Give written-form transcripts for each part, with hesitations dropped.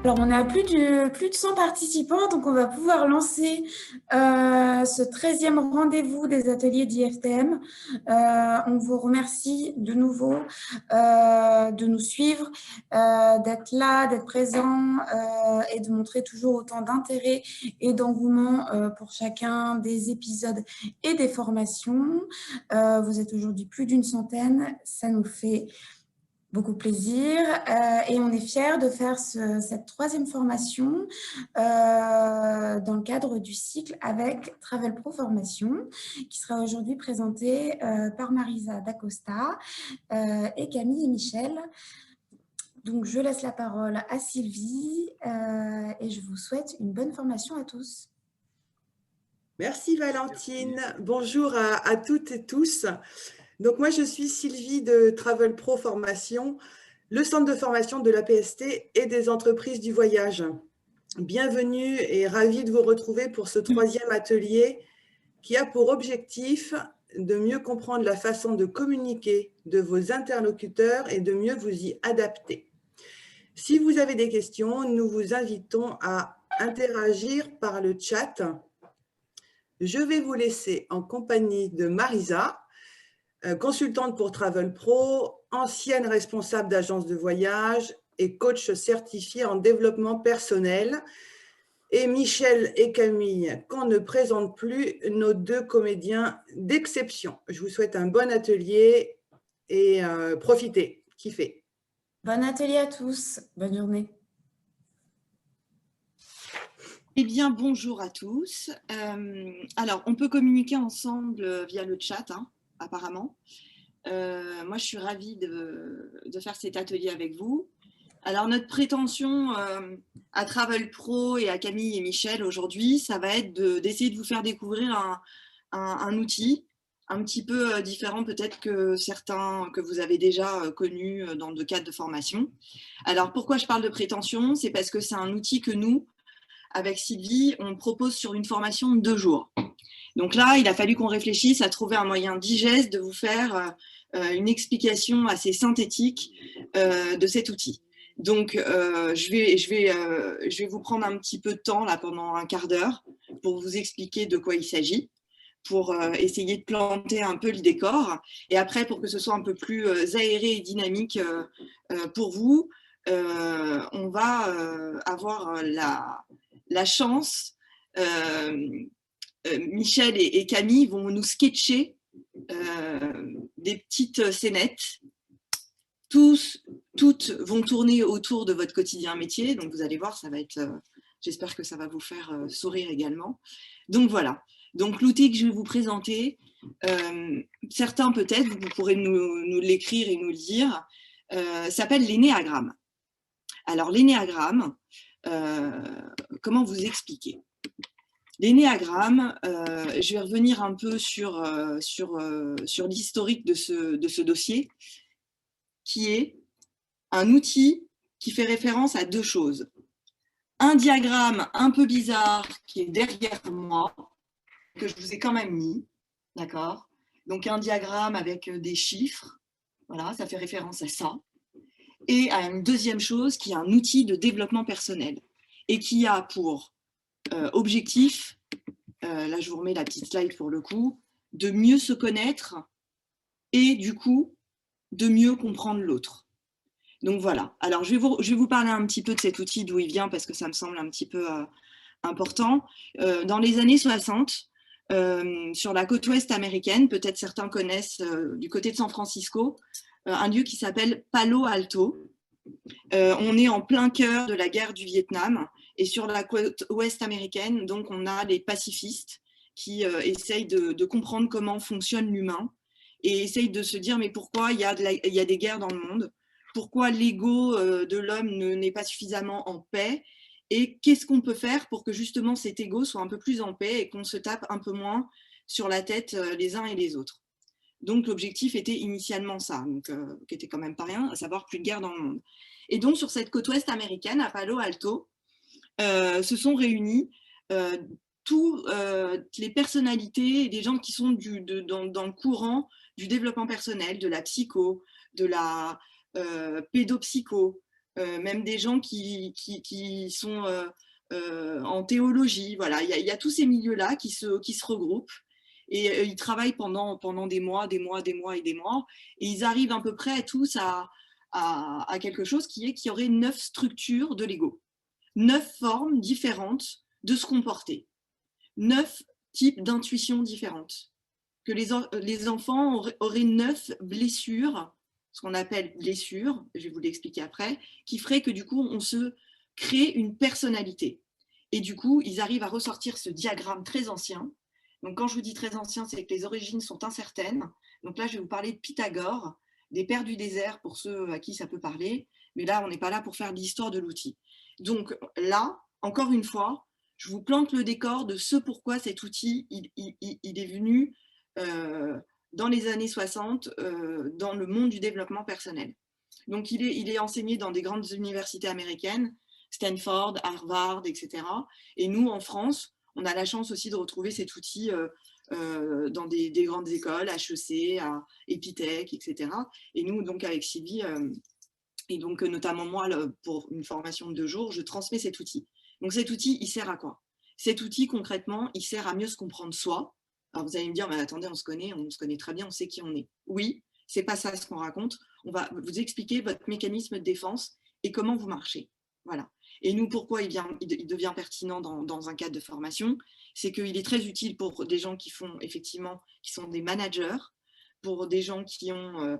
Alors, on est à plus de 100 participants, donc on va pouvoir lancer ce 13e rendez-vous des ateliers d'IFTM. On vous remercie de nouveau de nous suivre, d'être là, d'être présent et de montrer toujours autant d'intérêt et d'engouement pour chacun des épisodes et des formations. Vous êtes aujourd'hui plus d'une centaine, ça nous fait beaucoup plaisir et on est fiers de faire cette 3e formation dans le cadre du cycle avec Travel Pro Formation qui sera aujourd'hui présentée par Marisa D'Acosta et Camille et Michel. Donc, je laisse la parole à Sylvie et je vous souhaite une bonne formation à tous. Merci Valentine. Bonjour à toutes et tous. Donc moi, je suis Sylvie de Travel Pro Formation, le centre de formation de l'APST et des entreprises du voyage. Bienvenue et ravie de vous retrouver pour ce 3e atelier qui a pour objectif de mieux comprendre la façon de communiquer de vos interlocuteurs et de mieux vous y adapter. Si vous avez des questions, nous vous invitons à interagir par le chat. Je vais vous laisser en compagnie de Marisa, consultante pour Travel Pro, ancienne responsable d'agence de voyage et coach certifié en développement personnel, et Michel et Camille, qu'on ne présente plus, nos 2 comédiens d'exception. Je vous souhaite un bon atelier et profitez, kiffez. Bon atelier à tous, bonne journée. Eh bien, bonjour à tous. Alors, on peut communiquer ensemble via le chat, apparemment. Moi, je suis ravie de faire cet atelier avec vous. Alors, notre prétention à Travel Pro et à Camille et Michel aujourd'hui, ça va être d'essayer de vous faire découvrir un outil un petit peu différent peut-être que certains que vous avez déjà connus dans le cadre de formation. Alors, pourquoi je parle de prétention? C'est parce que c'est un outil que nous, avec Sylvie, on propose sur une formation de 2 jours. Donc là, il a fallu qu'on réfléchisse à trouver un moyen digeste de vous faire une explication assez synthétique de cet outil. Donc, je vais vous prendre un petit peu de temps là pendant un quart d'heure pour vous expliquer de quoi il s'agit, pour essayer de planter un peu le décor. Et après, pour que ce soit un peu plus aéré et dynamique pour vous, on va avoir la chance, Michel et Camille vont nous sketcher des petites scénettes. Toutes vont tourner autour de votre quotidien métier, donc vous allez voir, ça va être, j'espère que ça va vous faire sourire également. Donc voilà, donc l'outil que je vais vous présenter, certains peut-être, vous pourrez nous l'écrire et nous le dire, s'appelle l'énéagramme. Alors l'énéagramme, comment vous expliquer? L'énéagramme, je vais revenir un peu sur l'historique de ce dossier, qui est un outil qui fait référence à 2 choses. Un diagramme un peu bizarre qui est derrière moi, que je vous ai quand même mis, d'accord? Donc un diagramme avec des chiffres, voilà, ça fait référence à ça. Et à une deuxième chose qui est un outil de développement personnel et qui a pour objectif, là je vous remets la petite slide pour le coup, de mieux se connaître et du coup de mieux comprendre l'autre. Donc voilà, alors je vais vous parler un petit peu de cet outil, d'où il vient, parce que ça me semble un petit peu important. Dans les années 60, sur la côte ouest américaine, peut-être certains connaissent du côté de San Francisco, un lieu qui s'appelle Palo Alto. On est en plein cœur de la guerre du Vietnam et sur la côte ouest américaine, donc on a les pacifistes qui essayent de comprendre comment fonctionne l'humain et essayent de se dire mais pourquoi il y a des guerres dans le monde, pourquoi l'ego de l'homme n'est pas suffisamment en paix et qu'est-ce qu'on peut faire pour que justement cet ego soit un peu plus en paix et qu'on se tape un peu moins sur la tête les uns et les autres. Donc l'objectif était initialement ça, donc, qui était quand même pas rien, à savoir plus de guerre dans le monde. Et donc sur cette côte ouest américaine, à Palo Alto, se sont réunis toutes les personnalités et des gens qui sont dans le courant du développement personnel, de la psycho, de la pédopsycho, même des gens qui sont en théologie. Voilà, il y a tous ces milieux-là qui se regroupent et ils travaillent pendant des mois, et ils arrivent à peu près tous à quelque chose qu'il y aurait 9 structures de l'ego, 9 formes différentes de se comporter, 9 types d'intuitions différentes, que les enfants auraient 9 blessures, ce qu'on appelle blessures, je vais vous l'expliquer après, qui ferait que du coup on se crée une personnalité. Et du coup, ils arrivent à ressortir ce diagramme très ancien. Donc quand je vous dis très ancien, c'est que les origines sont incertaines. Donc là, je vais vous parler de Pythagore, des pères du désert pour ceux à qui ça peut parler, mais là, on n'est pas là pour faire l'histoire de l'outil. Donc là, encore une fois, je vous plante le décor de ce pourquoi cet outil, il est venu dans les années 60 dans le monde du développement personnel. Donc il est enseigné dans des grandes universités américaines, Stanford, Harvard, etc. Et nous, en France, on a la chance aussi de retrouver cet outil dans des grandes écoles, HEC, à Epitech, etc. Et nous, donc avec Sylvie, et donc notamment moi, pour une formation de 2 jours, je transmets cet outil. Donc cet outil, il sert à quoi? Cet outil, concrètement, il sert à mieux se comprendre soi. Alors vous allez me dire, mais attendez, on se connaît très bien, on sait qui on est. Oui, c'est pas ça ce qu'on raconte. On va vous expliquer votre mécanisme de défense et comment vous marchez. Voilà. Et nous, pourquoi il devient pertinent dans un cadre de formation? C'est qu'il est très utile pour des gens qui sont des managers, pour des gens qui ont,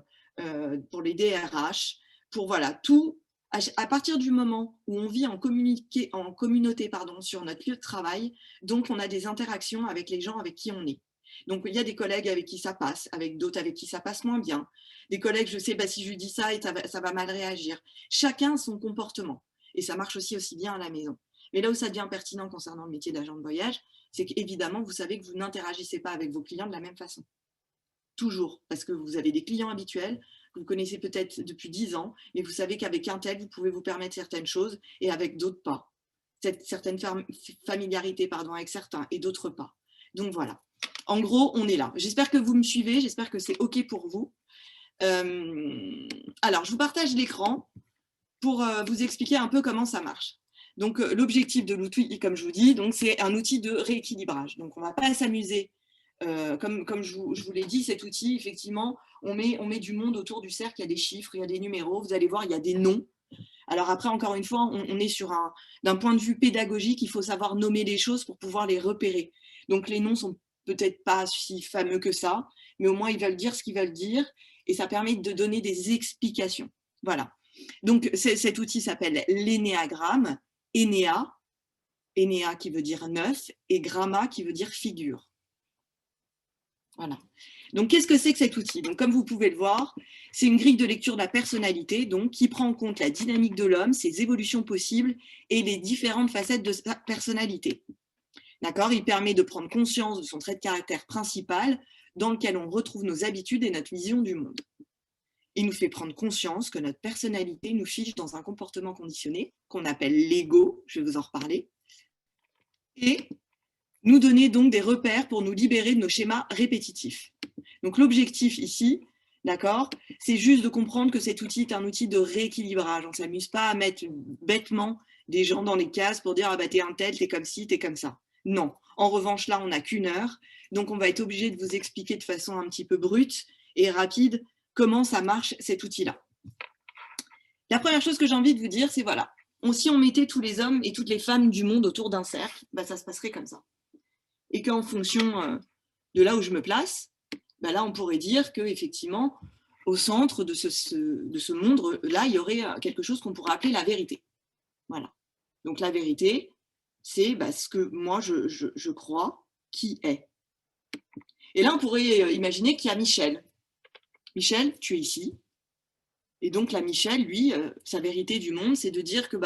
pour les DRH, pour voilà, tout, à partir du moment où on vit en communauté sur notre lieu de travail, donc on a des interactions avec les gens avec qui on est. Donc il y a des collègues avec qui ça passe, avec d'autres avec qui ça passe moins bien. Des collègues, je sais, si je lui dis ça, ça va mal réagir. Chacun son comportement. Et ça marche aussi bien à la maison. Mais là où ça devient pertinent concernant le métier d'agent de voyage, c'est qu'évidemment, vous savez que vous n'interagissez pas avec vos clients de la même façon. Toujours, parce que vous avez des clients habituels, que vous connaissez peut-être depuis 10 ans, mais vous savez qu'avec un tel, vous pouvez vous permettre certaines choses et avec d'autres pas. Certaines familiarités avec certains et d'autres pas. Donc voilà. En gros, on est là. J'espère que vous me suivez, j'espère que c'est OK pour vous. Alors, je vous partage l'écran pour vous expliquer un peu comment ça marche. Donc, l'objectif de l'outil, comme je vous dis, c'est un outil de rééquilibrage. Donc, on ne va pas s'amuser. Comme je vous l'ai dit, cet outil, effectivement, on met du monde autour du cercle, il y a des chiffres, il y a des numéros, vous allez voir, il y a des noms. Alors après, encore une fois, on est d'un point de vue pédagogique, il faut savoir nommer les choses pour pouvoir les repérer. Donc, les noms sont peut-être pas si fameux que ça, mais au moins, ils veulent dire ce qu'ils veulent dire, et ça permet de donner des explications. Voilà. Donc, cet outil s'appelle l'énéagramme, Énéa qui veut dire 9, et gramma qui veut dire figure. Voilà. Donc, qu'est-ce que c'est que cet outil? Donc, comme vous pouvez le voir, c'est une grille de lecture de la personnalité donc, qui prend en compte la dynamique de l'homme, ses évolutions possibles et les différentes facettes de sa personnalité. D'accord? Il permet de prendre conscience de son trait de caractère principal dans lequel on retrouve nos habitudes et notre vision du monde. Il nous fait prendre conscience que notre personnalité nous fiche dans un comportement conditionné, qu'on appelle l'ego, je vais vous en reparler, et nous donner donc des repères pour nous libérer de nos schémas répétitifs. Donc l'objectif ici, d'accord, c'est juste de comprendre que cet outil est un outil de rééquilibrage. On ne s'amuse pas à mettre bêtement des gens dans les cases pour dire « Ah bah t'es un tel, t'es comme ci, t'es comme ça ». Non. En revanche, là, on n'a qu'1 heure, donc on va être obligé de vous expliquer de façon un petit peu brute et rapide comment ça marche cet outil-là. La première chose que j'ai envie de vous dire, c'est voilà, si on mettait tous les hommes et toutes les femmes du monde autour d'un cercle, bah, ça se passerait comme ça. Et qu'en fonction de là où je me place, bah là, on pourrait dire qu'effectivement, au centre de ce monde-là, il y aurait quelque chose qu'on pourrait appeler la vérité. Voilà. Donc la vérité, c'est ce que moi, je crois qui est. Et là, on pourrait imaginer qu'il y a Michel. Michel, tu es ici. Et donc, là, Michel, lui, sa vérité du monde, c'est de dire que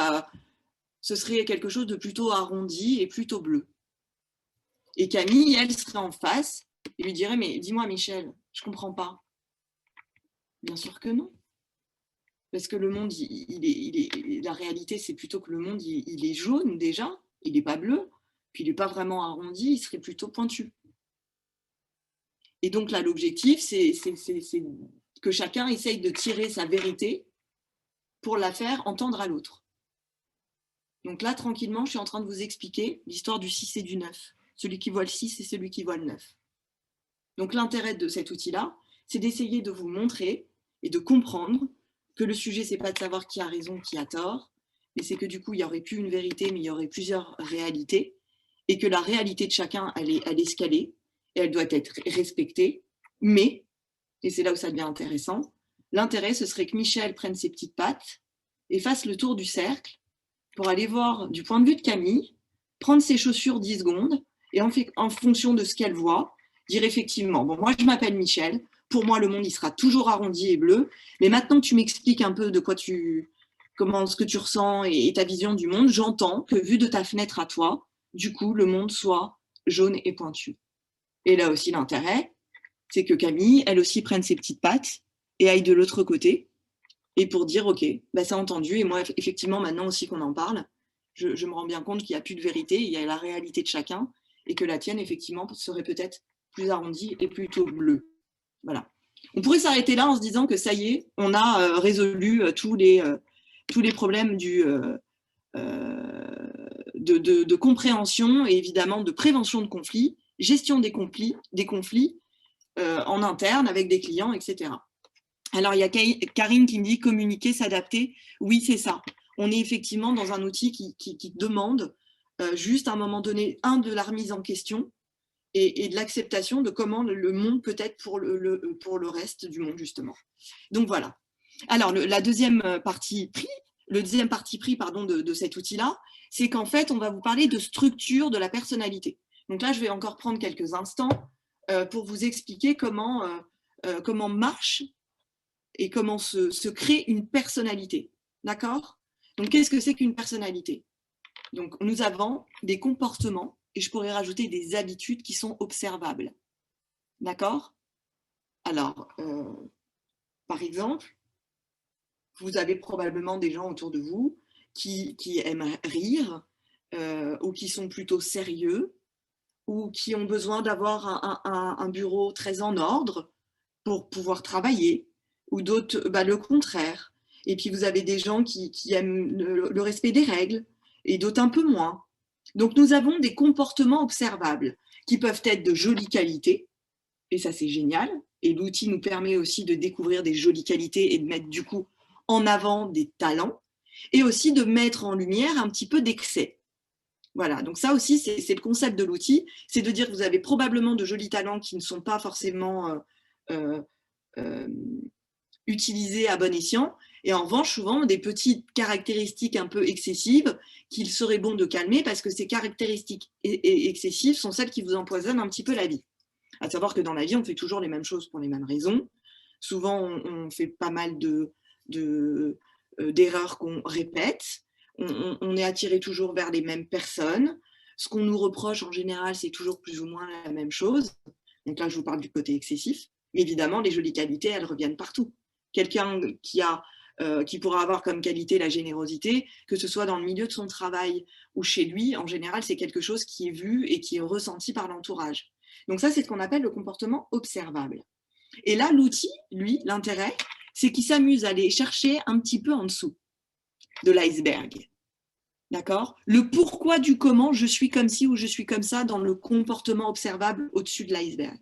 ce serait quelque chose de plutôt arrondi et plutôt bleu. Et Camille, elle serait en face et lui dirait « Mais dis-moi, Michel, je ne comprends pas. » Bien sûr que non. Parce que le monde, la réalité, c'est plutôt que le monde, il est jaune déjà, il n'est pas bleu, puis il n'est pas vraiment arrondi, il serait plutôt pointu. Et donc là, l'objectif, c'est que chacun essaye de tirer sa vérité pour la faire entendre à l'autre. Donc là, tranquillement, je suis en train de vous expliquer l'histoire du 6 et du 9. Celui qui voit le 6 et celui qui voit le 9. Donc l'intérêt de cet outil-là, c'est d'essayer de vous montrer et de comprendre que le sujet, c'est pas de savoir qui a raison, qui a tort, mais c'est que du coup, il n'y aurait plus une vérité, mais il y aurait plusieurs réalités, et que la réalité de chacun, elle est scalée, et elle doit être respectée, mais, et c'est là où ça devient intéressant, l'intérêt, ce serait que Michel prenne ses petites pattes et fasse le tour du cercle pour aller voir du point de vue de Camille, prendre ses chaussures 10 secondes, et en fonction de ce qu'elle voit, dire effectivement, bon, moi je m'appelle Michel, pour moi le monde il sera toujours arrondi et bleu, mais maintenant que tu m'expliques un peu de quoi comment ce que tu ressens et ta vision du monde, j'entends que vu de ta fenêtre à toi, du coup le monde soit jaune et pointu. Et là aussi l'intérêt, c'est que Camille, elle aussi prenne ses petites pattes et aille de l'autre côté, et pour dire ok, bah, c'est entendu, et moi effectivement maintenant aussi qu'on en parle, je me rends bien compte qu'il n'y a plus de vérité, il y a la réalité de chacun, et que la tienne effectivement serait peut-être plus arrondie et plutôt bleue. Voilà. On pourrait s'arrêter là en se disant que ça y est, on a résolu tous les problèmes de compréhension et évidemment de prévention de conflits, gestion des conflits en interne avec des clients, etc. Alors, il y a Karine qui me dit communiquer, s'adapter. Oui, c'est ça. On est effectivement dans un outil qui demande juste à un moment donné, de la remise en question, et de l'acceptation de comment le monde peut être pour le reste du monde, justement. Donc, voilà. Alors, le deuxième parti pris de cet outil-là, c'est qu'en fait, on va vous parler de structure de la personnalité. Donc là, je vais encore prendre quelques instants pour vous expliquer comment marche et comment se crée une personnalité. D'accord? Donc, qu'est-ce que c'est qu'une personnalité? Donc, nous avons des comportements, et je pourrais rajouter des habitudes qui sont observables. D'accord? Alors, par exemple, vous avez probablement des gens autour de vous qui aiment rire, ou qui sont plutôt sérieux, ou qui ont besoin d'avoir un bureau très en ordre pour pouvoir travailler, ou d'autres, le contraire. Et puis, vous avez des gens qui aiment le respect des règles, et d'autres un peu moins. Donc, nous avons des comportements observables qui peuvent être de jolie qualité, et ça, c'est génial. Et l'outil nous permet aussi de découvrir des jolies qualités et de mettre du coup en avant des talents, et aussi de mettre en lumière un petit peu d'excès. Voilà, donc ça aussi, c'est le concept de l'outil, c'est de dire que vous avez probablement de jolis talents qui ne sont pas forcément utilisés à bon escient, et en revanche, souvent, des petites caractéristiques un peu excessives qu'il serait bon de calmer, parce que ces caractéristiques excessives sont celles qui vous empoisonnent un petit peu la vie. À savoir que dans la vie, on fait toujours les mêmes choses pour les mêmes raisons. Souvent, on fait pas mal d'erreurs qu'on répète. On est attiré toujours vers les mêmes personnes. Ce qu'on nous reproche en général, c'est toujours plus ou moins la même chose. Donc là, je vous parle du côté excessif. Mais évidemment, les jolies qualités, elles reviennent partout. Quelqu'un qui pourra avoir comme qualité la générosité, que ce soit dans le milieu de son travail ou chez lui, en général, c'est quelque chose qui est vu et qui est ressenti par l'entourage. Donc ça, c'est ce qu'on appelle le comportement observable. Et là, l'outil, lui, l'intérêt, c'est qu'il s'amuse à aller chercher un petit peu en dessous de l'iceberg. D'accord? Le pourquoi du comment je suis comme ci ou je suis comme ça dans le comportement observable au-dessus de l'iceberg.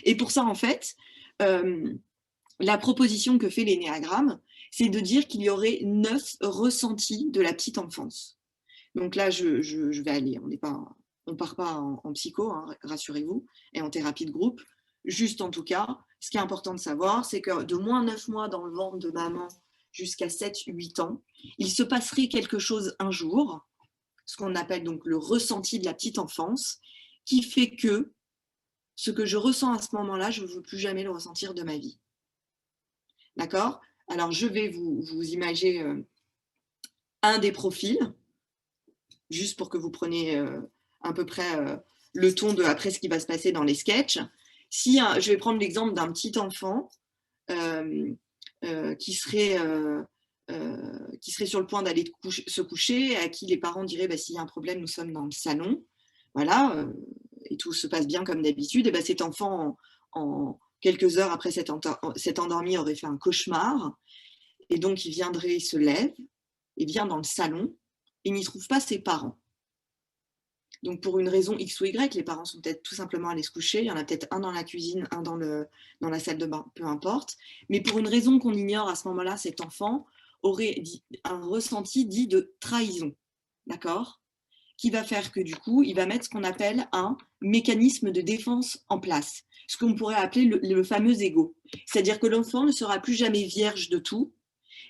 Et pour ça, en fait, la proposition que fait l'énéagramme, c'est de dire qu'il y aurait 9 ressentis de la petite enfance. Donc là, je vais aller, on ne part pas en psycho, hein, rassurez-vous, et en thérapie de groupe. Juste en tout cas, ce qui est important de savoir, c'est que de moins 9 mois dans le ventre de maman jusqu'à 7-8 ans, il se passerait quelque chose un jour, ce qu'on appelle donc le ressenti de la petite enfance, qui fait que ce que je ressens à ce moment-là, je ne veux plus jamais le ressentir de ma vie. D'accord? Alors, je vais vous imager un des profils, juste pour que vous preniez à peu près le ton de après ce qui va se passer dans les sketchs. Je vais prendre l'exemple d'un petit enfant qui serait sur le point d'aller se coucher, à qui les parents diraient s'il y a un problème, nous sommes dans le salon. Voilà, et tout se passe bien comme d'habitude. Et cet enfant, en quelques heures après s'être endormi, aurait fait un cauchemar. Et donc, il se lève, et vient dans le salon, et n'y trouve pas ses parents. Donc, pour une raison X ou Y, les parents sont peut-être tout simplement allés se coucher. Il y en a peut-être un dans la cuisine, un dans la salle de bain, peu importe. Mais pour une raison qu'on ignore à ce moment-là, cet enfant aurait un ressenti dit de trahison, d'accord ? Qui va faire que du coup, il va mettre ce qu'on appelle un mécanisme de défense en place, ce qu'on pourrait appeler le fameux ego. C'est-à-dire que l'enfant ne sera plus jamais vierge de tout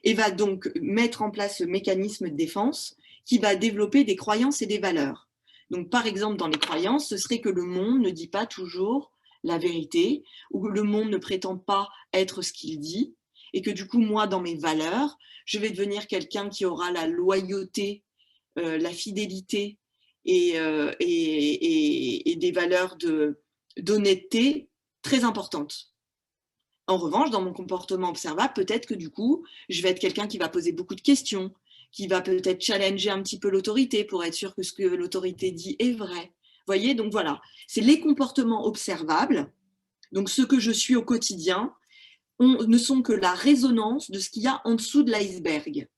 et va donc mettre en place ce mécanisme de défense qui va développer des croyances et des valeurs. Donc, par exemple, dans les croyances, ce serait que le monde ne dit pas toujours la vérité ou que le monde ne prétend pas être ce qu'il dit et que du coup, moi, dans mes valeurs, je vais devenir quelqu'un qui aura la loyauté, la fidélité et des valeurs d'honnêteté très importantes. En revanche, dans mon comportement observable, peut-être que du coup, je vais être quelqu'un qui va poser beaucoup de questions, qui va peut-être challenger un petit peu l'autorité pour être sûr que ce que l'autorité dit est vrai. Vous voyez, donc voilà, c'est les comportements observables, donc ce que je suis au quotidien, ne sont que la résonance de ce qu'il y a en dessous de l'iceberg.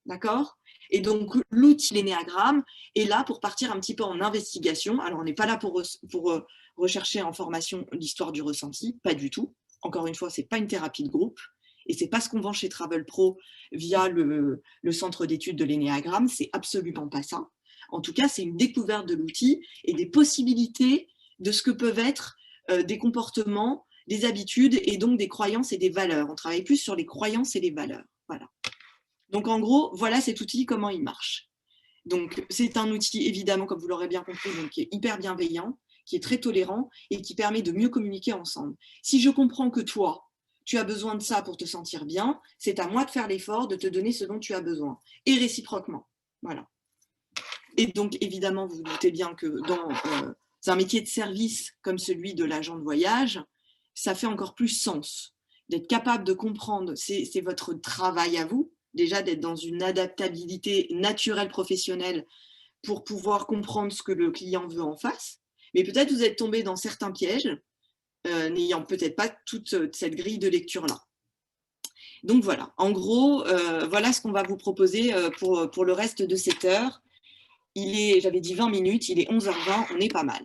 D'accord ? Et donc, l'outil l'énéagramme est là pour partir un petit peu en investigation. Alors, on n'est pas là pour rechercher en formation l'histoire du ressenti, pas du tout. Encore une fois, ce n'est pas une thérapie de groupe. Et ce n'est pas ce qu'on vend chez Travel Pro via le centre d'études de l'énéagramme. C'est absolument pas ça. En tout cas, c'est une découverte de l'outil et des possibilités de ce que peuvent être des comportements, des habitudes et donc des croyances et des valeurs. On travaille plus sur les croyances et les valeurs. Voilà. Donc, en gros, voilà cet outil, comment il marche. Donc, c'est un outil, évidemment, comme vous l'aurez bien compris, donc, qui est hyper bienveillant, qui est très tolérant et qui permet de mieux communiquer ensemble. Si je comprends que toi, tu as besoin de ça pour te sentir bien, c'est à moi de faire l'effort de te donner ce dont tu as besoin. Et réciproquement. Voilà. Et donc, évidemment, vous vous doutez bien que dans un métier de service comme celui de l'agent de voyage, ça fait encore plus sens. D'être capable de comprendre, c'est votre travail à vous, déjà d'être dans une adaptabilité naturelle professionnelle pour pouvoir comprendre ce que le client veut en face. Mais peut-être vous êtes tombé dans certains pièges, n'ayant peut-être pas toute cette grille de lecture-là. Donc voilà, en gros, voilà ce qu'on va vous proposer pour le reste de cette heure. J'avais dit 20 minutes, il est 11h20, on est pas mal.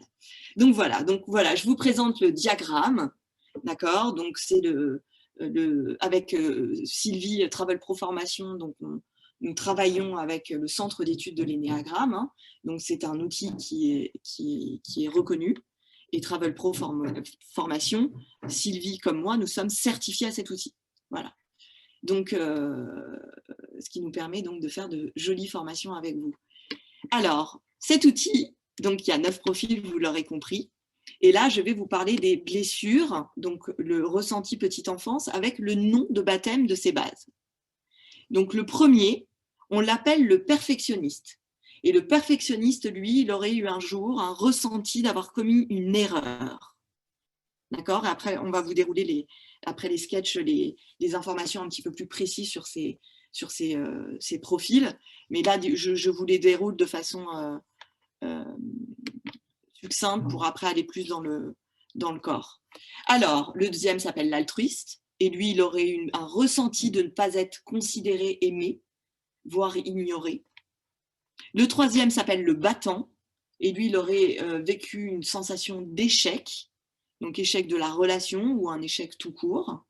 Donc voilà, je vous présente le diagramme, d'accord ? Donc c'est avec Sylvie Travel Pro Formation, donc nous travaillons avec le centre d'études de l'énéagramme. Hein. Donc c'est un outil qui est reconnu. Et Travel Pro Formation, Sylvie comme moi, nous sommes certifiés à cet outil. Voilà. Donc, ce qui nous permet donc de faire de jolies formations avec vous. Alors, cet outil, donc il y a 9 profils, vous l'aurez compris. Et là, je vais vous parler des blessures, donc le ressenti petite enfance, avec le nom de baptême de ces bases. Donc le premier, on l'appelle le perfectionniste. Et le perfectionniste, lui, il aurait eu un jour un ressenti d'avoir commis une erreur. D'accord ? Après, on va vous dérouler après les sketchs, les informations un petit peu plus précises sur ces profils. Mais là, je vous les déroule de façon succincte pour après aller plus dans le corps. Alors, le deuxième s'appelle l'altruiste. Et lui, il aurait eu un ressenti de ne pas être considéré, aimé, voire ignoré. Le troisième s'appelle le battant. Et lui, il aurait vécu une sensation d'échec. Donc, échec de la relation ou un échec tout court.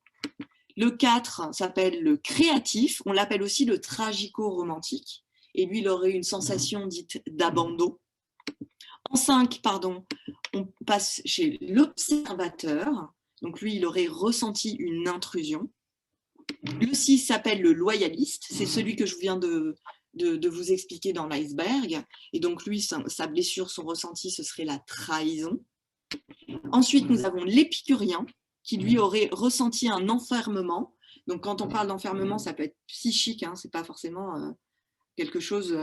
Le 4 s'appelle le créatif. On l'appelle aussi le tragico-romantique. Et lui, il aurait une sensation dite d'abandon. En 5, on passe chez l'observateur. Donc, lui, il aurait ressenti une intrusion. Le 6 s'appelle le loyaliste. C'est celui que je viens de vous expliquer dans l'iceberg. Et donc, lui, sa blessure, son ressenti, ce serait la trahison. Ensuite, nous avons l'épicurien, qui lui aurait ressenti un enfermement. Donc, quand on parle d'enfermement, ça peut être psychique, hein, c'est pas forcément quelque chose,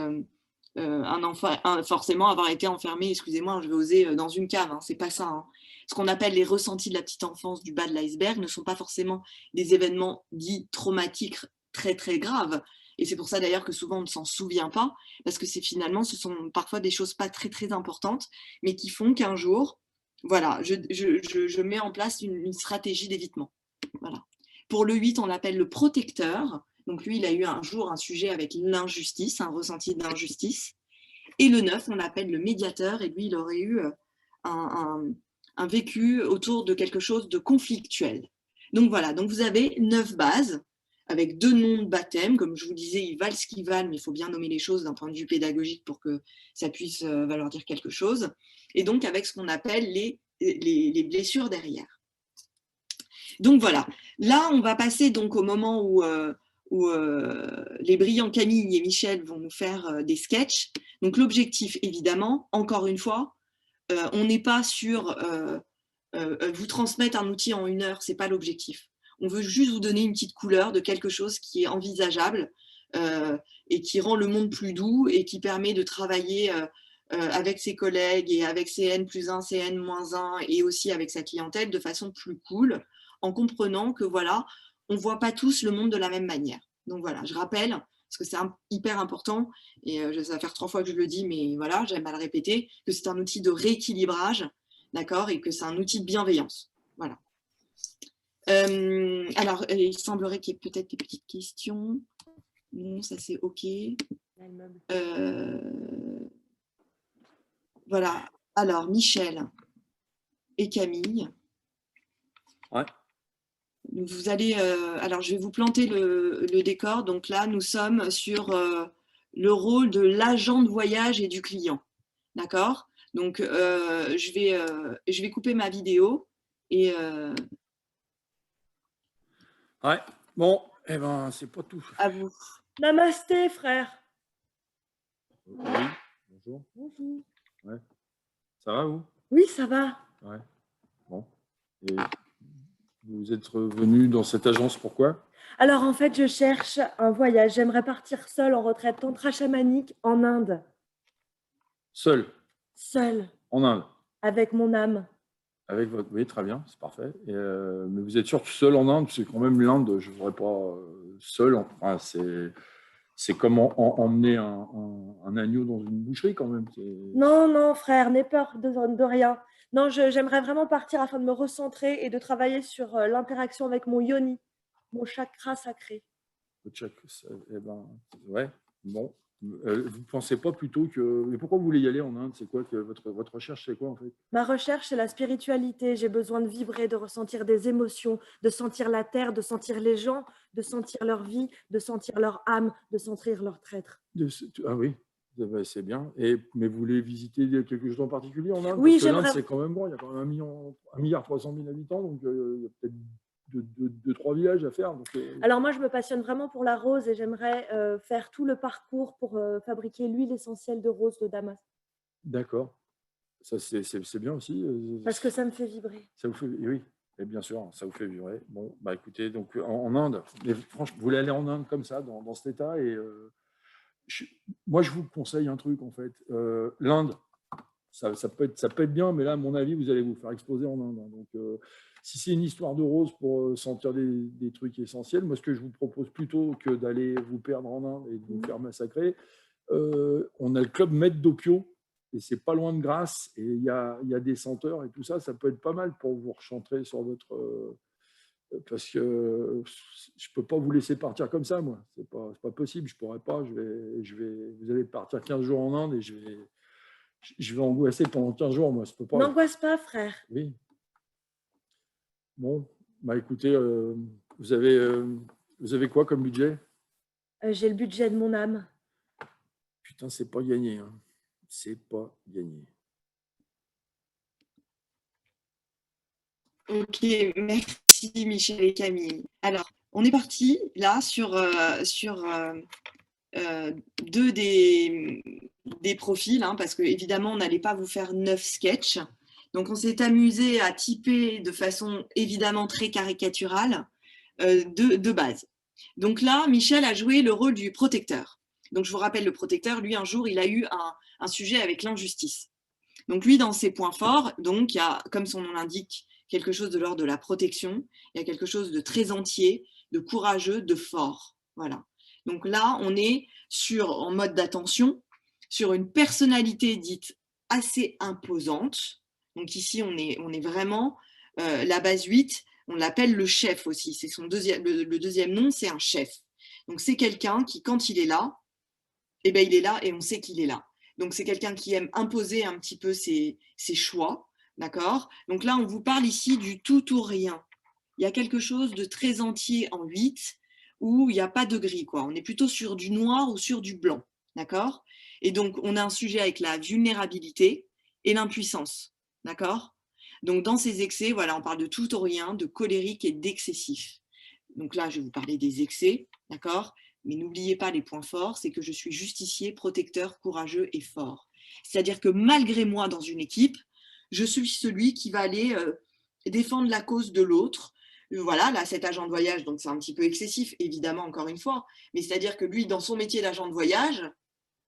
forcément avoir été enfermé, excusez-moi, je vais oser, dans une cave, hein, c'est pas ça. Hein. Ce qu'on appelle les ressentis de la petite enfance du bas de l'iceberg ne sont pas forcément des événements dits traumatiques très très graves. Et c'est pour ça d'ailleurs que souvent on ne s'en souvient pas, parce que finalement, ce sont parfois des choses pas très très importantes, mais qui font qu'un jour, voilà, je mets en place une stratégie d'évitement. Voilà. Pour le 8, on l'appelle le protecteur. Donc lui, il a eu un jour un sujet avec l'injustice, un ressenti d'injustice. Et le 9, on l'appelle le médiateur, et lui, il aurait eu un vécu autour de quelque chose de conflictuel. Donc voilà, donc vous avez 9 bases, avec 2 noms de baptême. Comme je vous disais, ils valent ce qu'ils valent, mais il faut bien nommer les choses d'un point de vue pédagogique pour que ça puisse valoir dire quelque chose. Et donc avec ce qu'on appelle les blessures derrière. Donc voilà, là on va passer donc au moment où les brillants Camille et Michel vont nous faire des sketchs. Donc l'objectif, évidemment, encore une fois, on n'est pas sur vous transmettre un outil en 1 heure, ce n'est pas l'objectif. On veut juste vous donner une petite couleur de quelque chose qui est envisageable et qui rend le monde plus doux et qui permet de travailler avec ses collègues et avec ses N+1, ses N-1 et aussi avec sa clientèle de façon plus cool, en comprenant que voilà, on ne voit pas tous le monde de la même manière. Donc voilà, je rappelle, parce que c'est hyper important, et ça va faire 3 fois que je le dis, mais voilà, j'aime à le répéter, que c'est un outil de rééquilibrage, d'accord, et que c'est un outil de bienveillance. Voilà. Alors, il semblerait qu'il y ait peut-être des petites questions. Non, ça c'est OK. Voilà. Alors, Michel et Camille. Ouais. Vous allez, alors je vais vous planter le décor. Donc là, nous sommes sur le rôle de l'agent de voyage et du client. D'accord? Donc, je vais couper ma vidéo et... Ouais. Bon, eh ben, c'est pas tout. À vous. Namasté, frère. Oui, bonjour. Bonjour. Ouais. Ça va, vous? Oui, ça va. Ouais. Bon. Et vous êtes revenu dans cette agence, pourquoi? Alors, en fait, je cherche un voyage. J'aimerais partir seule en retraite tantra chamanique en Inde. Seul, Seule, en Inde. avec mon âme. Avec votre... Oui, très bien, c'est parfait. Et, mais vous êtes sûr que seul en Inde? C'est quand même l'Inde, je ne voudrais pas seul. Enfin, c'est comme emmener un agneau dans une boucherie quand même. Non, non, frère, n'aie peur de rien. Non, j'aimerais vraiment partir afin de me recentrer et de travailler sur l'interaction avec mon yoni, mon chakra sacré. Eh ben, ouais, bon. Vous ne pensez pas plutôt que... Mais pourquoi vous voulez y aller en Inde? C'est quoi que votre recherche, c'est quoi en fait? Ma recherche, c'est la spiritualité. J'ai besoin de vibrer, de ressentir des émotions, de sentir la terre, de sentir les gens, de sentir leur vie, de sentir leur âme, de sentir leur traître. Ah oui, c'est bien. Mais vous voulez visiter quelque chose en particulier en Inde? Oui, parce que l'Inde, j'aimerais. c'est quand même grand. Il y a quand même 1,3 milliard d'habitants, donc il y a peut-être 2-3 villages à faire. Donc, Alors moi, je me passionne vraiment pour la rose et j'aimerais faire tout le parcours pour fabriquer l'huile essentielle de rose de Damas. D'accord. Ça, c'est bien aussi. Parce que ça me fait vibrer. Ça vous fait, oui, et bien sûr, ça vous fait vibrer. Bon, bah écoutez, donc en Inde, mais franchement, vous voulez aller en Inde comme ça, dans cet état, et moi, je vous conseille un truc, en fait. L'Inde, ça peut être bien, mais là, à mon avis, vous allez vous faire exploser en Inde. Donc, si c'est une histoire de rose pour sentir des trucs essentiels, moi, ce que je vous propose plutôt que d'aller vous perdre en Inde et de vous faire massacrer, on a le club Maître d'Opio, et c'est pas loin de Grasse, et il y a des senteurs et tout ça, ça peut être pas mal pour vous recentrer sur votre... parce que je peux pas vous laisser partir comme ça, moi. C'est pas possible, je pourrais pas. Vous allez partir 15 jours en Inde et je vais angoisser pendant 15 jours, moi. Ça peut pas. N'angoisse pas, frère. Oui. Bon, bah écoutez, vous avez quoi comme budget? J'ai le budget de mon âme. Putain, c'est pas gagné, hein. C'est pas gagné. Ok, merci Michel et Camille. Alors, on est parti là sur 2 des profils, hein, parce que évidemment, on n'allait pas vous faire 9 sketchs. Donc, on s'est amusé à typer de façon évidemment très caricaturale de base. Donc là, Michel a joué le rôle du protecteur. Donc, je vous rappelle, le protecteur, lui, un jour, il a eu un sujet avec l'injustice. Donc, lui, dans ses points forts, donc, il y a, comme son nom l'indique, quelque chose de l'ordre de la protection. Il y a quelque chose de très entier, de courageux, de fort. Voilà. Donc là, on est en mode d'attention, sur une personnalité dite assez imposante. Donc ici, on est vraiment la base 8, on l'appelle le chef aussi. C'est le deuxième nom, c'est un chef. Donc, c'est quelqu'un qui, quand il est là, eh ben, il est là et on sait qu'il est là. Donc, c'est quelqu'un qui aime imposer un petit peu ses choix, d'accord? Donc là, on vous parle ici du tout ou rien. Il y a quelque chose de très entier en 8 où il n'y a pas de gris, quoi. On est plutôt sur du noir ou sur du blanc, d'accord? Et donc, on a un sujet avec la vulnérabilité et l'impuissance, d'accord? Donc, dans ces excès, voilà, on parle de tout ou rien, de colérique et d'excessif. Donc là, je vais vous parler des excès, d'accord? Mais n'oubliez pas les points forts, c'est que je suis justicier, protecteur, courageux et fort. C'est-à-dire que malgré moi dans une équipe, je suis celui qui va aller défendre la cause de l'autre. Voilà, là, cet agent de voyage, donc c'est un petit peu excessif, évidemment, encore une fois, mais c'est-à-dire que lui, dans son métier d'agent de voyage,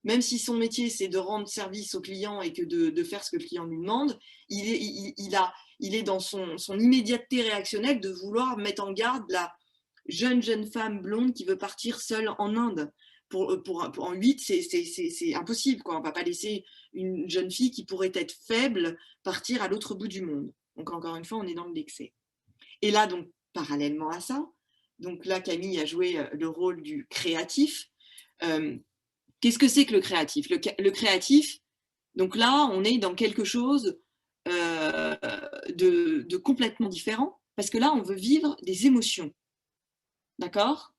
même si son métier, c'est de rendre service au client et que de faire ce que le client lui demande, il est dans son immédiateté réactionnelle de vouloir mettre en garde la jeune femme blonde qui veut partir seule en Inde. En 8, c'est impossible, quoi. On ne va pas laisser une jeune fille qui pourrait être faible partir à l'autre bout du monde. Donc, encore une fois, on est dans l'excès. Et là, donc, parallèlement à ça, donc là, Camille a joué le rôle du créatif. Qu'est-ce que c'est que le créatif? Le créatif, donc là, on est dans quelque chose de complètement différent, parce que là, on veut vivre des émotions. D'accord?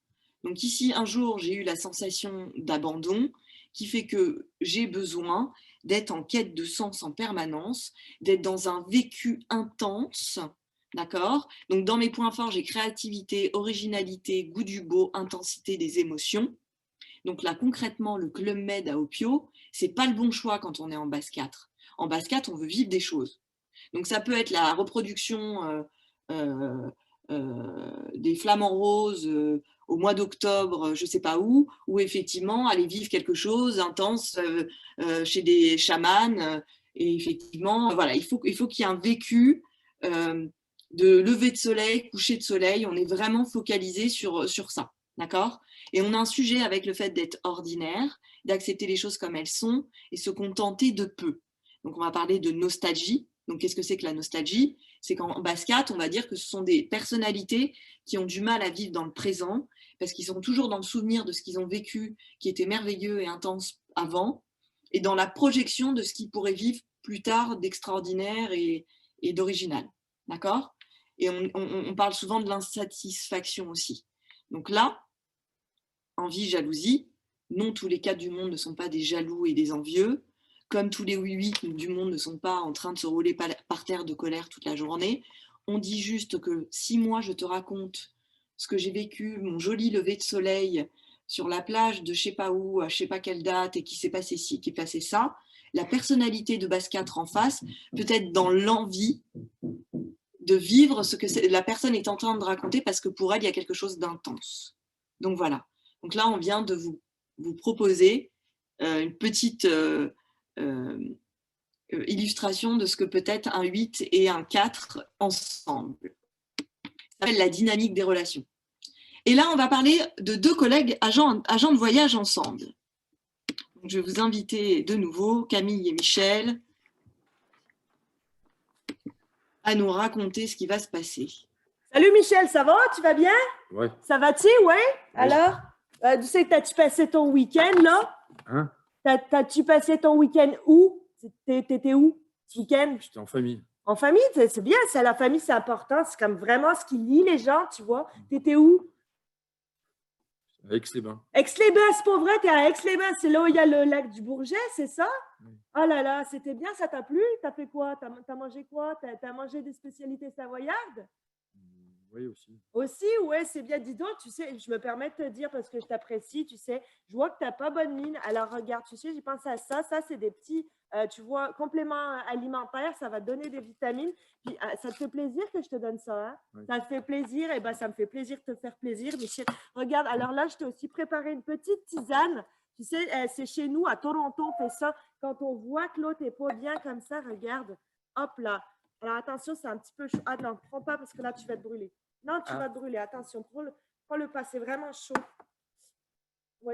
Donc ici, un jour, j'ai eu la sensation d'abandon qui fait que j'ai besoin d'être en quête de sens en permanence, d'être dans un vécu intense. D'accord? Donc dans mes points forts, j'ai créativité, originalité, goût du beau, intensité des émotions. Donc là, concrètement, le Club Med à Opio, c'est pas le bon choix quand on est en base 4. En base 4, on veut vivre des choses. Donc ça peut être la reproduction des flamants roses au mois d'octobre, je ne sais pas où, ou effectivement aller vivre quelque chose intense chez des chamans. Et effectivement, voilà, il faut qu'il y ait un vécu de lever de soleil, coucher de soleil. On est vraiment focalisé sur ça, d'accord? Et on a un sujet avec le fait d'être ordinaire, d'accepter les choses comme elles sont et se contenter de peu. Donc on va parler de nostalgie. Donc qu'est-ce que c'est que la nostalgie? C'est qu'en base 4, on va dire que ce sont des personnalités qui ont du mal à vivre dans le présent parce qu'ils sont toujours dans le souvenir de ce qu'ils ont vécu qui était merveilleux et intense avant et dans la projection de ce qu'ils pourraient vivre plus tard d'extraordinaire et d'original. D'accord? Et on parle souvent de l'insatisfaction aussi. Donc là, envie, jalousie, non, tous les cas du monde ne sont pas des jaloux et des envieux. Comme tous les oui-oui du monde ne sont pas en train de se rouler par terre de colère toute la journée. On dit juste que si moi je te raconte ce que j'ai vécu, mon joli lever de soleil sur la plage de je sais pas où, à je sais pas quelle date, et qui s'est passé ci, qui est passé ça, la personnalité de base 4 en face peut être dans l'envie de vivre ce que la personne est en train de raconter parce que pour elle, il y a quelque chose d'intense. Donc voilà. Donc là, on vient de vous proposer une petite illustration de ce que peut être un 8 et un 4 ensemble. Ça s'appelle la dynamique des relations. Et là, on va parler de deux collègues agents de voyage ensemble. Donc, je vais vous inviter de nouveau, Camille et Michel, à nous raconter ce qui va se passer. Salut Michel, ça va? Tu vas bien? Ouais. Ça va-tu? Ouais? Alors, tu sais, t'as-tu passé ton week-end, là? Hein? T'as-tu passé ton week-end où? T'étais où ce week-end? J'étais en famille. En famille, c'est bien, c'est la famille, c'est important. C'est comme vraiment ce qui lie les gens, tu vois. T'étais où? À Aix-les-Bains. Aix-les-Bains, c'est pas vrai, t'es à Aix-les-Bains, c'est là où il y a le lac du Bourget, c'est ça? Oui. Oh là là, c'était bien, ça t'a plu? T'as fait quoi? T'as mangé quoi? T'as mangé des spécialités savoyardes? Oui, aussi. Aussi, ouais, c'est bien. Dis donc, tu sais, je me permets de te dire parce que je t'apprécie, tu sais, je vois que tu n'as pas bonne mine. Alors, regarde, tu sais, j'ai pensé à ça. Ça, c'est des petits, tu vois, compléments alimentaires. Ça va te donner des vitamines. Puis, ça te fait plaisir que je te donne ça, hein? Oui. Ça te fait plaisir? Eh bien, ça me fait plaisir de te faire plaisir, Michel. Regarde, alors là, je t'ai aussi préparé une petite tisane. Tu sais, c'est chez nous, à Toronto, on fait ça. Quand on voit que l'autre n'est pas bien comme ça, regarde, hop là. Alors, attention, c'est un petit peu chaud. Ah non, prends pas parce que là, tu vas te brûler. Non, tu vas te brûler. Attention, prends le pas. C'est vraiment chaud. Oui.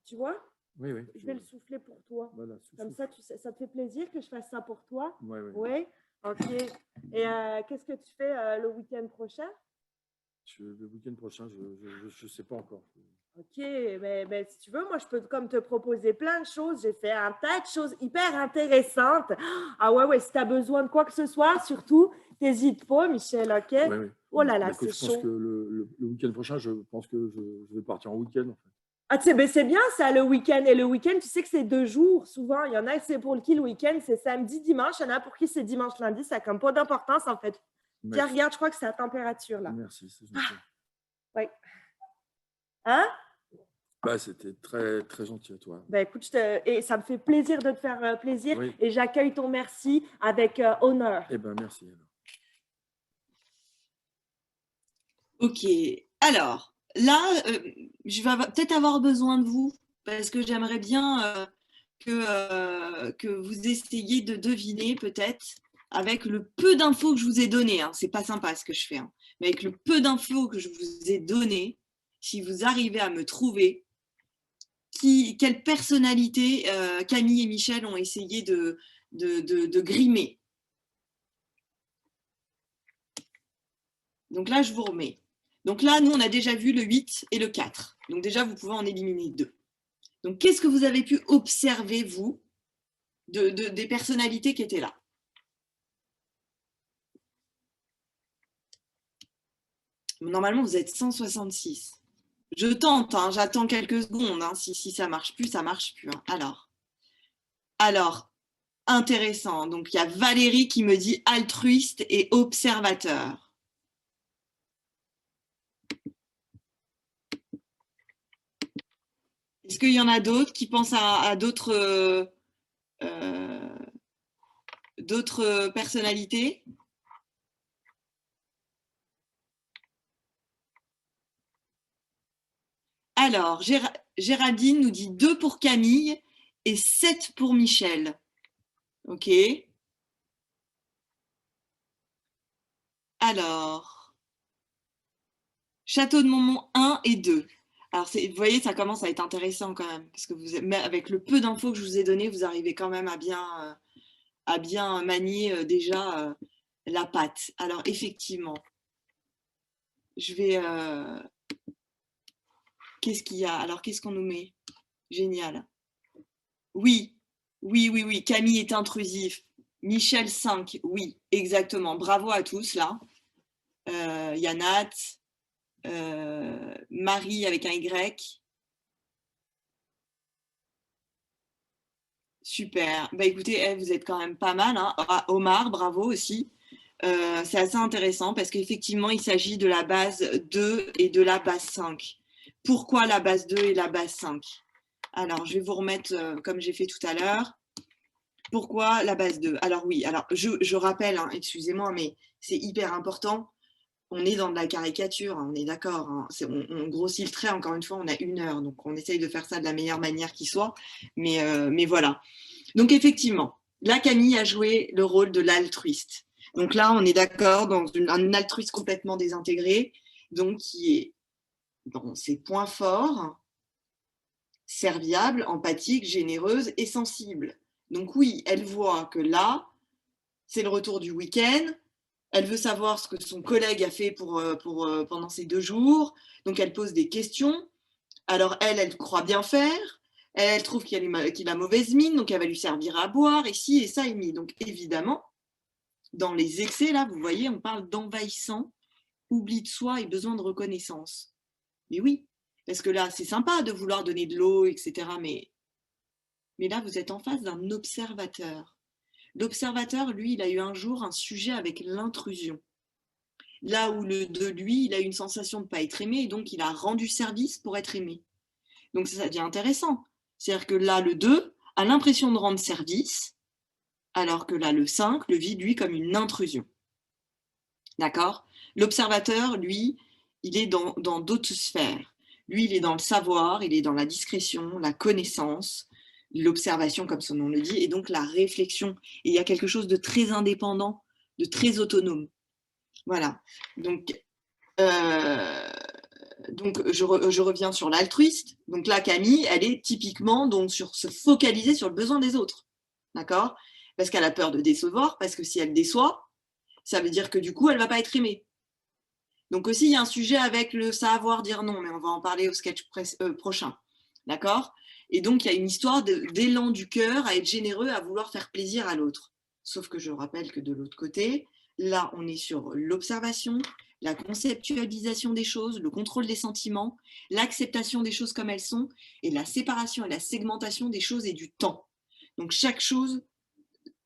Tu vois? Oui, oui. Je vais le souffler pour toi. Voilà, comme ça, ça te fait plaisir que je fasse ça pour toi? Oui, oui. Oui? OK. Et qu'est-ce que tu fais le week-end prochain? Le week-end prochain, je ne sais pas encore. Ok, mais si tu veux, moi, je peux comme te proposer plein de choses. J'ai fait un tas de choses hyper intéressantes. Ah ouais, si tu as besoin de quoi que ce soit, surtout, n'hésite pas, Michel, ok? Oui, oui. Oh là Bah, là, écoute, c'est je pense que chaud. le week-end prochain, je pense que je vais partir en week-end. En fait. Ah, tu sais, ben, c'est bien ça, le week-end. Et le week-end, tu sais que c'est 2 jours, souvent. Il y en a, c'est pour qui le week-end, c'est samedi, dimanche. Il y en a pour qui c'est dimanche, lundi. Ça n'a comme pas d'importance, en fait. Tiens, Merci. regarde, je crois que c'est la température, là. Merci, c'est gentil. Oui. Hein? Bah, c'était très, très gentil à toi. Ben, écoute, et ça me fait plaisir de te faire plaisir. Oui. Et j'accueille ton merci avec honneur. Eh bien, merci. Alors. Ok, alors là, je vais peut-être avoir besoin de vous parce que j'aimerais bien que vous essayiez de deviner peut-être avec le peu d'infos que je vous ai donné. Hein, c'est pas sympa ce que je fais, hein, mais avec le peu d'infos que je vous ai donné, si vous arrivez à me trouver quelle personnalité Camille et Michel ont essayé de grimer. Donc là, je vous remets. Donc là, nous, on a déjà vu le 8 et le 4. Donc déjà, vous pouvez en éliminer 2. Donc, qu'est-ce que vous avez pu observer, vous, des personnalités qui étaient là? Normalement, vous êtes 166. Je tente, hein, j'attends quelques secondes. Hein, si ça ne marche plus, ça ne marche plus. Hein. Alors, intéressant. Donc, il y a Valérie qui me dit altruiste et observateur. Est-ce qu'il y en a d'autres qui pensent à d'autres personnalités? Alors, Géraldine nous dit 2 pour Camille et 7 pour Michel. Ok. Alors, Château de Montmont 1 et 2. Alors, vous voyez, ça commence à être intéressant quand même, parce que avec le peu d'infos que je vous ai donné, vous arrivez quand même à bien manier déjà la pâte. Alors, effectivement, je vais... Qu'est-ce qu'il y a? Alors, qu'est-ce qu'on nous met? Génial. Oui. Camille est intrusif. Michel 5, oui, exactement. Bravo à tous, là. Yanat, Marie avec un Y. Super. Bah écoutez, vous êtes quand même pas mal. Hein. Omar, bravo aussi. C'est assez intéressant parce qu'effectivement, il s'agit de la base 2 et de la base 5. Pourquoi la base 2 et la base 5? Alors, je vais vous remettre comme j'ai fait tout à l'heure. Pourquoi la base 2? Alors oui, alors je rappelle, hein, excusez-moi, mais c'est hyper important. On est dans de la caricature, hein, on est d'accord. Hein, on grossit le trait, encore une fois, on a 1 heure. Donc, on essaye de faire ça de la meilleure manière qui soit. Mais voilà. Donc, effectivement, là, Camille a joué le rôle de l'altruiste. Donc là, on est d'accord dans un altruiste complètement désintégré, donc qui est dans ses points forts, serviable, empathique, généreuse et sensible. Donc oui, elle voit que là, c'est le retour du week-end. Elle veut savoir ce que son collègue a fait pendant ces 2 jours. Donc, elle pose des questions. Alors, elle croit bien faire. Elle trouve qu'il a mauvaise mine, donc elle va lui servir à boire, et ci, et ça, et mi. Donc, évidemment, dans les excès, là, vous voyez, on parle d'envahissant, oubli de soi et besoin de reconnaissance. Mais oui, parce que là, c'est sympa de vouloir donner de l'eau, etc. Mais là, vous êtes en face d'un observateur. L'observateur, lui, il a eu un jour un sujet avec l'intrusion. Là où le 2, lui, il a eu une sensation de ne pas être aimé, et donc il a rendu service pour être aimé. Donc ça devient intéressant. C'est-à-dire que là, le 2 a l'impression de rendre service, alors que là, le 5 le vit, lui, comme une intrusion. D'accord? L'observateur, lui, il est dans d'autres sphères. Lui, il est dans le savoir, il est dans la discrétion, la connaissance, l'observation, comme son nom le dit, et donc la réflexion. Et il y a quelque chose de très indépendant, de très autonome. Voilà. Donc je reviens sur l'altruiste. Donc là, Camille, elle est typiquement donc sur se focaliser sur le besoin des autres. D'accord? Parce qu'elle a peur de décevoir, parce que si elle déçoit, ça veut dire que du coup, elle ne va pas être aimée. Donc aussi, il y a un sujet avec le savoir dire non, mais on va en parler au sketch prochain. D'accord? Et donc, il y a une histoire d'élan du cœur à être généreux, à vouloir faire plaisir à l'autre. Sauf que je rappelle que de l'autre côté, là, on est sur l'observation, la conceptualisation des choses, le contrôle des sentiments, l'acceptation des choses comme elles sont, et la séparation et la segmentation des choses et du temps. Donc, chaque chose,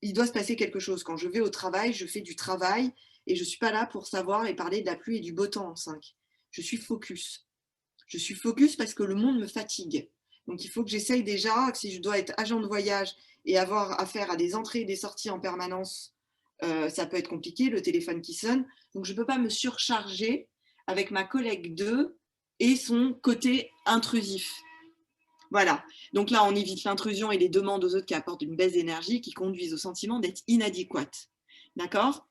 il doit se passer quelque chose. Quand je vais au travail, je fais du travail, et je ne suis pas là pour savoir et parler de la pluie et du beau temps en 5. Je suis focus. Je suis focus parce que le monde me fatigue. Donc, il faut que j'essaye déjà, si je dois être agent de voyage et avoir affaire à des entrées et des sorties en permanence, ça peut être compliqué, le téléphone qui sonne. Donc, je ne peux pas me surcharger avec ma collègue 2 et son côté intrusif. Voilà. Donc là, on évite l'intrusion et les demandes aux autres qui apportent une baisse d'énergie, qui conduisent au sentiment d'être inadéquate. D'accord ?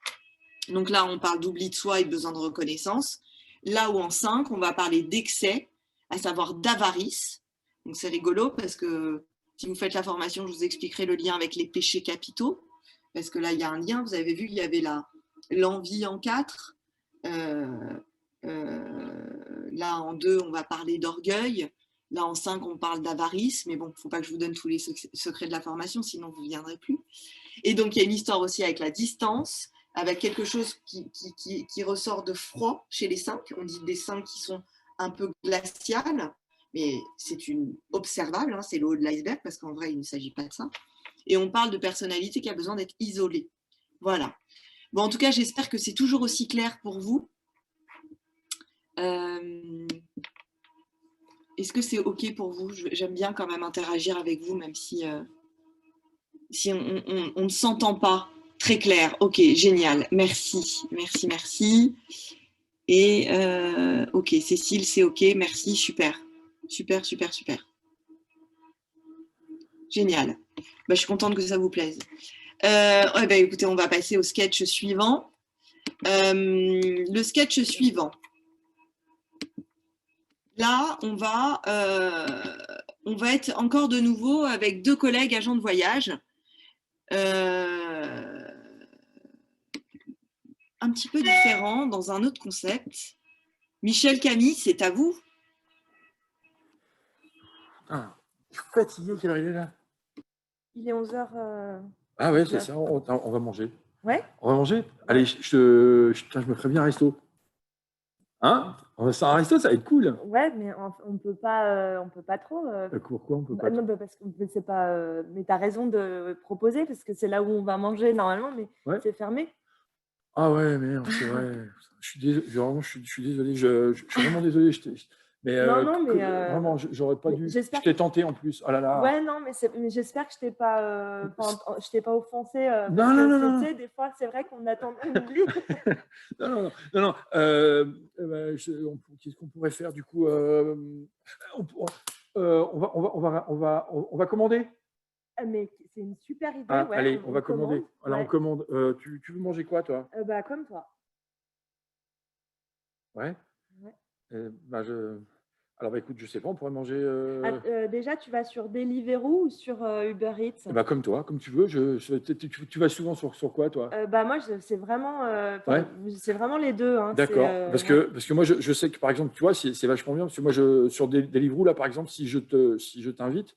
Donc là, on parle d'oubli de soi et besoin de reconnaissance. Là où en 5, on va parler d'excès, à savoir d'avarice. Donc c'est rigolo parce que si vous faites la formation, je vous expliquerai le lien avec les péchés capitaux. Parce que là, il y a un lien. Vous avez vu, il y avait l'envie en 4. Là, en 2, on va parler d'orgueil. Là, en 5, on parle d'avarice. Mais bon, il ne faut pas que je vous donne tous les secrets de la formation, sinon vous ne viendrez plus. Et donc, il y a une histoire aussi avec la distance, avec quelque chose qui ressort de froid chez les 5. On dit des 5 qui sont un peu glaciales, mais c'est observable, hein, c'est le haut de l'iceberg, parce qu'en vrai, il ne s'agit pas de ça. Et on parle de personnalité qui a besoin d'être isolée. Voilà. Bon, en tout cas, j'espère que c'est toujours aussi clair pour vous. Est-ce que c'est OK pour vous? J'aime bien quand même interagir avec vous, même si on ne s'entend pas. Très clair, ok, génial, merci. Et ok, Cécile, c'est ok, merci, super. Génial. Bah, je suis contente que ça vous plaise. Écoutez, on va passer au sketch suivant. Le sketch suivant. Là, on va être encore de nouveau avec 2 collègues agents de voyage. Un petit peu différent, dans un autre concept. Michel, Camille, c'est à vous. Ah, je suis fatigué, quelle heure il est là? Il est 11h. Ah ouais, c'est ça, on va manger. Ouais. On va manger? Allez, je me ferai bien un resto. Hein? On va se faire un resto, ça va être cool. Ouais, mais on peut pas trop. Pourquoi on peut pas? Non, parce que c'est pas. Mais tu as raison de proposer parce que c'est là où on va manger normalement, mais ouais. C'est fermé. Ah ouais, merde, c'est vrai. Je suis désolé, je suis désolé. Je suis vraiment désolé. Mais vraiment, j'aurais pas dû. Je t'ai tenté en plus. Oh là là. Ouais, non, mais j'espère que je t'ai pas offensé. Non. Des fois, c'est vrai qu'on attend, on oublie. non. Qu'est-ce qu'on pourrait faire du coup? On va commander. Mais c'est une super idée. Ah, ouais, allez, on va commander. Alors, ouais. on commande. Tu veux manger quoi, toi? Comme toi. Ouais. Alors, écoute, je sais pas, on pourrait manger. Déjà, tu vas sur Deliveroo ou sur Uber Eats? Comme toi, comme tu veux. Tu vas souvent sur quoi, toi? Moi, c'est vraiment, c'est vraiment les deux. Hein. D'accord. Parce que moi, je sais que, par exemple, tu vois, c'est vachement bien. Parce que moi, sur Deliveroo, là, par exemple, si je t'invite,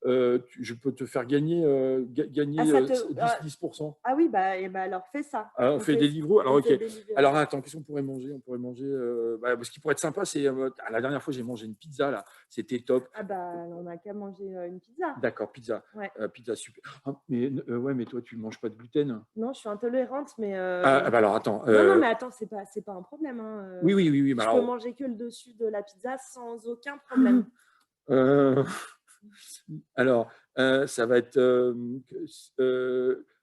je peux te faire gagner 10%. Ah oui, alors fais ça. On fait Deliveroo. Alors, ok. Alors, attends, qu'est-ce qu'on pourrait manger? On pourrait manger. Ce qui pourrait être sympa, c'est. La dernière fois, j'ai mangé une pizza, là. C'était top. On n'a qu'à manger une pizza. D'accord, pizza. Ouais. Pizza, super. Mais toi, tu ne manges pas de gluten? Non, je suis intolérante, mais. Alors, attends. Non, mais attends, c'est pas un problème. Hein. Oui. Je peux manger que le dessus de la pizza sans aucun problème. Alors, ça va être.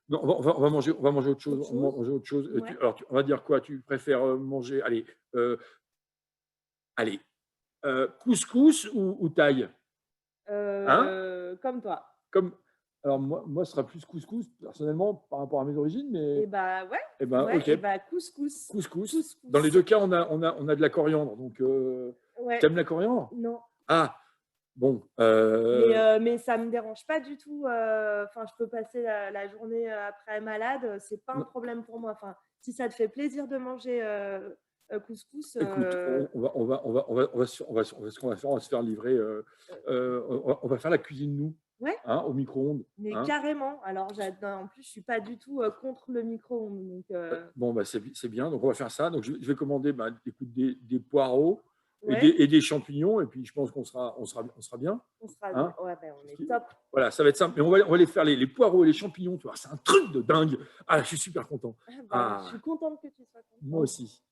Non, on va manger autre chose. On va manger autre chose. Ouais. Alors, on va dire quoi? Tu préfères manger. Allez, couscous ou thaï? Comme toi. Alors, moi, ce sera plus couscous, personnellement, par rapport à mes origines. Mais... ouais. Ok. Couscous. Dans les deux cas, on a de la coriandre. Donc, t'aimes la coriandre? Non. Ah, bon. Mais ça ne me dérange pas du tout. Je peux passer la journée après malade. C'est pas un problème pour moi. Si ça te fait plaisir de manger couscous. Écoute, ce qu'on va faire, on va se faire livrer, on va faire la cuisine nous, Ouais. hein, au micro-ondes. Mais Hein. carrément. Alors, en plus, je ne suis pas du tout contre le micro-ondes. Donc, Bon, bah, c'est bien. Donc, on va faire ça. Donc, je vais commander écoute, des poireaux ouais, et des champignons. Et puis, je pense qu'on sera bien. on sera Hein. ouais, ben, on est top. Voilà, ça va être simple. Mais on va les faire, les poireaux et les champignons. Tu vois, c'est un truc de dingue. Ah, je suis super content. Ben, je suis contente que tu sois contente. Moi aussi.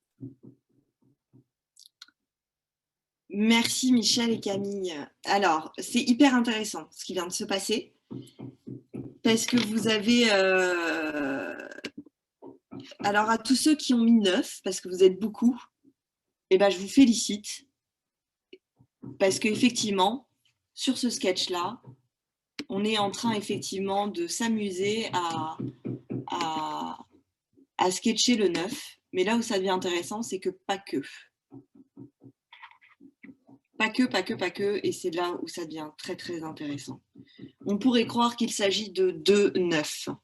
Merci Michel et Camille. Alors, c'est hyper intéressant ce qui vient de se passer parce que vous avez... Alors, à tous ceux qui ont mis 9, parce que vous êtes beaucoup, eh ben, je vous félicite parce qu'effectivement, sur ce sketch-là, on est en train effectivement de s'amuser à sketcher le 9. Mais là où ça devient intéressant, c'est que pas que. Pas que, et c'est là où ça devient très très intéressant. On pourrait croire qu'il s'agit de 2-9.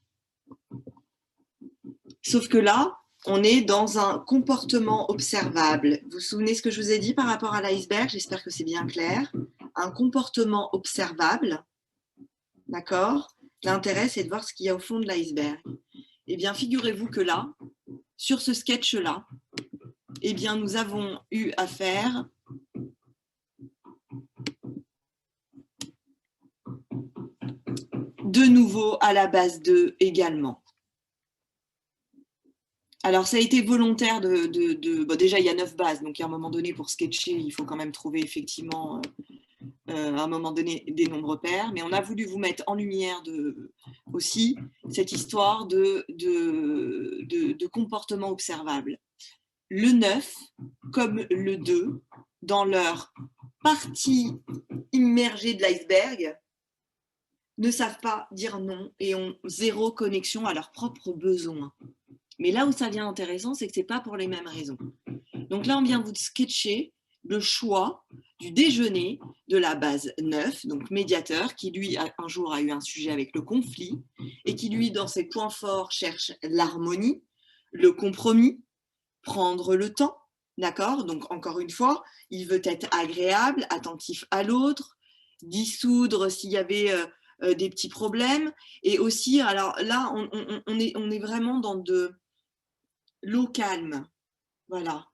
Sauf que là, on est dans un comportement observable. Vous vous souvenez ce que je vous ai dit par rapport à l'iceberg? J'espère que c'est bien clair. Un comportement observable, d'accord? L'intérêt, c'est de voir ce qu'il y a au fond de l'iceberg. Eh bien, figurez-vous que là, sur ce sketch-là, eh bien, nous avons eu affaire de nouveau à la base 2 également. Alors, ça a été volontaire bon, déjà, il y a 9 bases, donc à un moment donné, pour sketcher, il faut quand même trouver effectivement, à un moment donné, des nombres pairs. Mais on a voulu vous mettre en lumière aussi cette histoire de comportement observable. Le 9, comme le 2, dans leur partie immergée de l'iceberg, ne savent pas dire non et ont zéro connexion à leurs propres besoins. Mais là où ça devient intéressant, c'est que ce n'est pas pour les mêmes raisons. Donc là, on vient vous sketcher le choix du déjeuner de la base 9, donc médiateur, qui lui, un jour, a eu un sujet avec le conflit et qui, lui, dans ses points forts, cherche l'harmonie, le compromis, prendre le temps, d'accord? Donc, encore une fois, il veut être agréable, attentif à l'autre, dissoudre s'il y avait des petits problèmes. Et aussi, alors là, on est vraiment dans de l'eau calme. Voilà.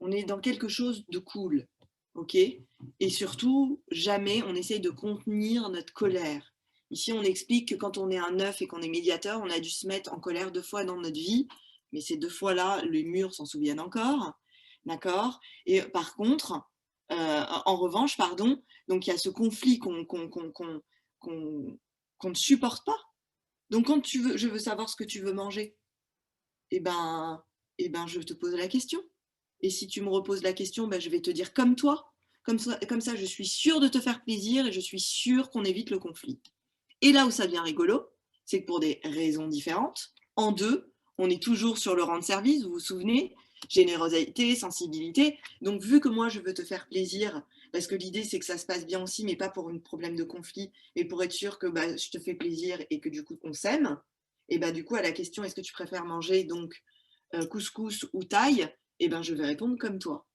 On est dans quelque chose de cool. OK? Et surtout, jamais on essaye de contenir notre colère. Ici, on explique que quand on est un 9 et qu'on est médiateur, on a dû se mettre en colère 2 fois dans notre vie. Mais ces 2 fois-là, les murs s'en souviennent encore. D'accord? Et par contre, en revanche, pardon, donc il y a ce conflit qu'on ne supporte pas. Donc quand je veux savoir ce que tu veux manger, eh ben, je te pose la question. Et si tu me reposes la question, je vais te dire comme toi. Comme ça, je suis sûre de te faire plaisir et je suis sûre qu'on évite le conflit. Et là où ça devient rigolo, c'est que pour des raisons différentes, en 2, on est toujours sur le rang de service, vous vous souvenez, générosité, sensibilité. Donc, vu que moi, je veux te faire plaisir, parce que l'idée, c'est que ça se passe bien aussi, mais pas pour un problème de conflit, mais pour être sûr que je te fais plaisir et que du coup, on s'aime. Et du coup, à la question, est-ce que tu préfères manger donc couscous ou thaï, je vais répondre comme toi.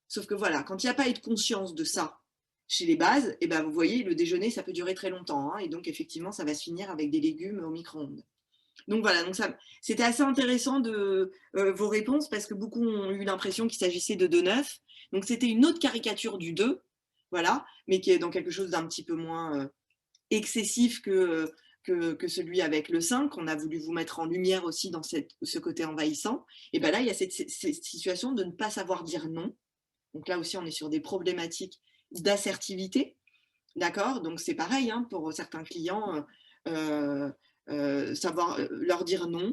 Sauf que voilà, quand il n'y a pas eu de conscience de ça chez les bases, vous voyez, le déjeuner, ça peut durer très longtemps. Hein, et donc, effectivement, ça va se finir avec des légumes au micro-ondes. Donc voilà, donc c'était assez intéressant de vos réponses parce que beaucoup ont eu l'impression qu'il s'agissait de 2-9. Donc c'était une autre caricature du 2, voilà, mais qui est dans quelque chose d'un petit peu moins excessif que celui avec le 5. On a voulu vous mettre en lumière aussi dans ce côté envahissant. Et là, il y a cette situation de ne pas savoir dire non. Donc là aussi, on est sur des problématiques d'assertivité. D'accord? Donc c'est pareil, hein, pour certains clients, savoir leur dire non,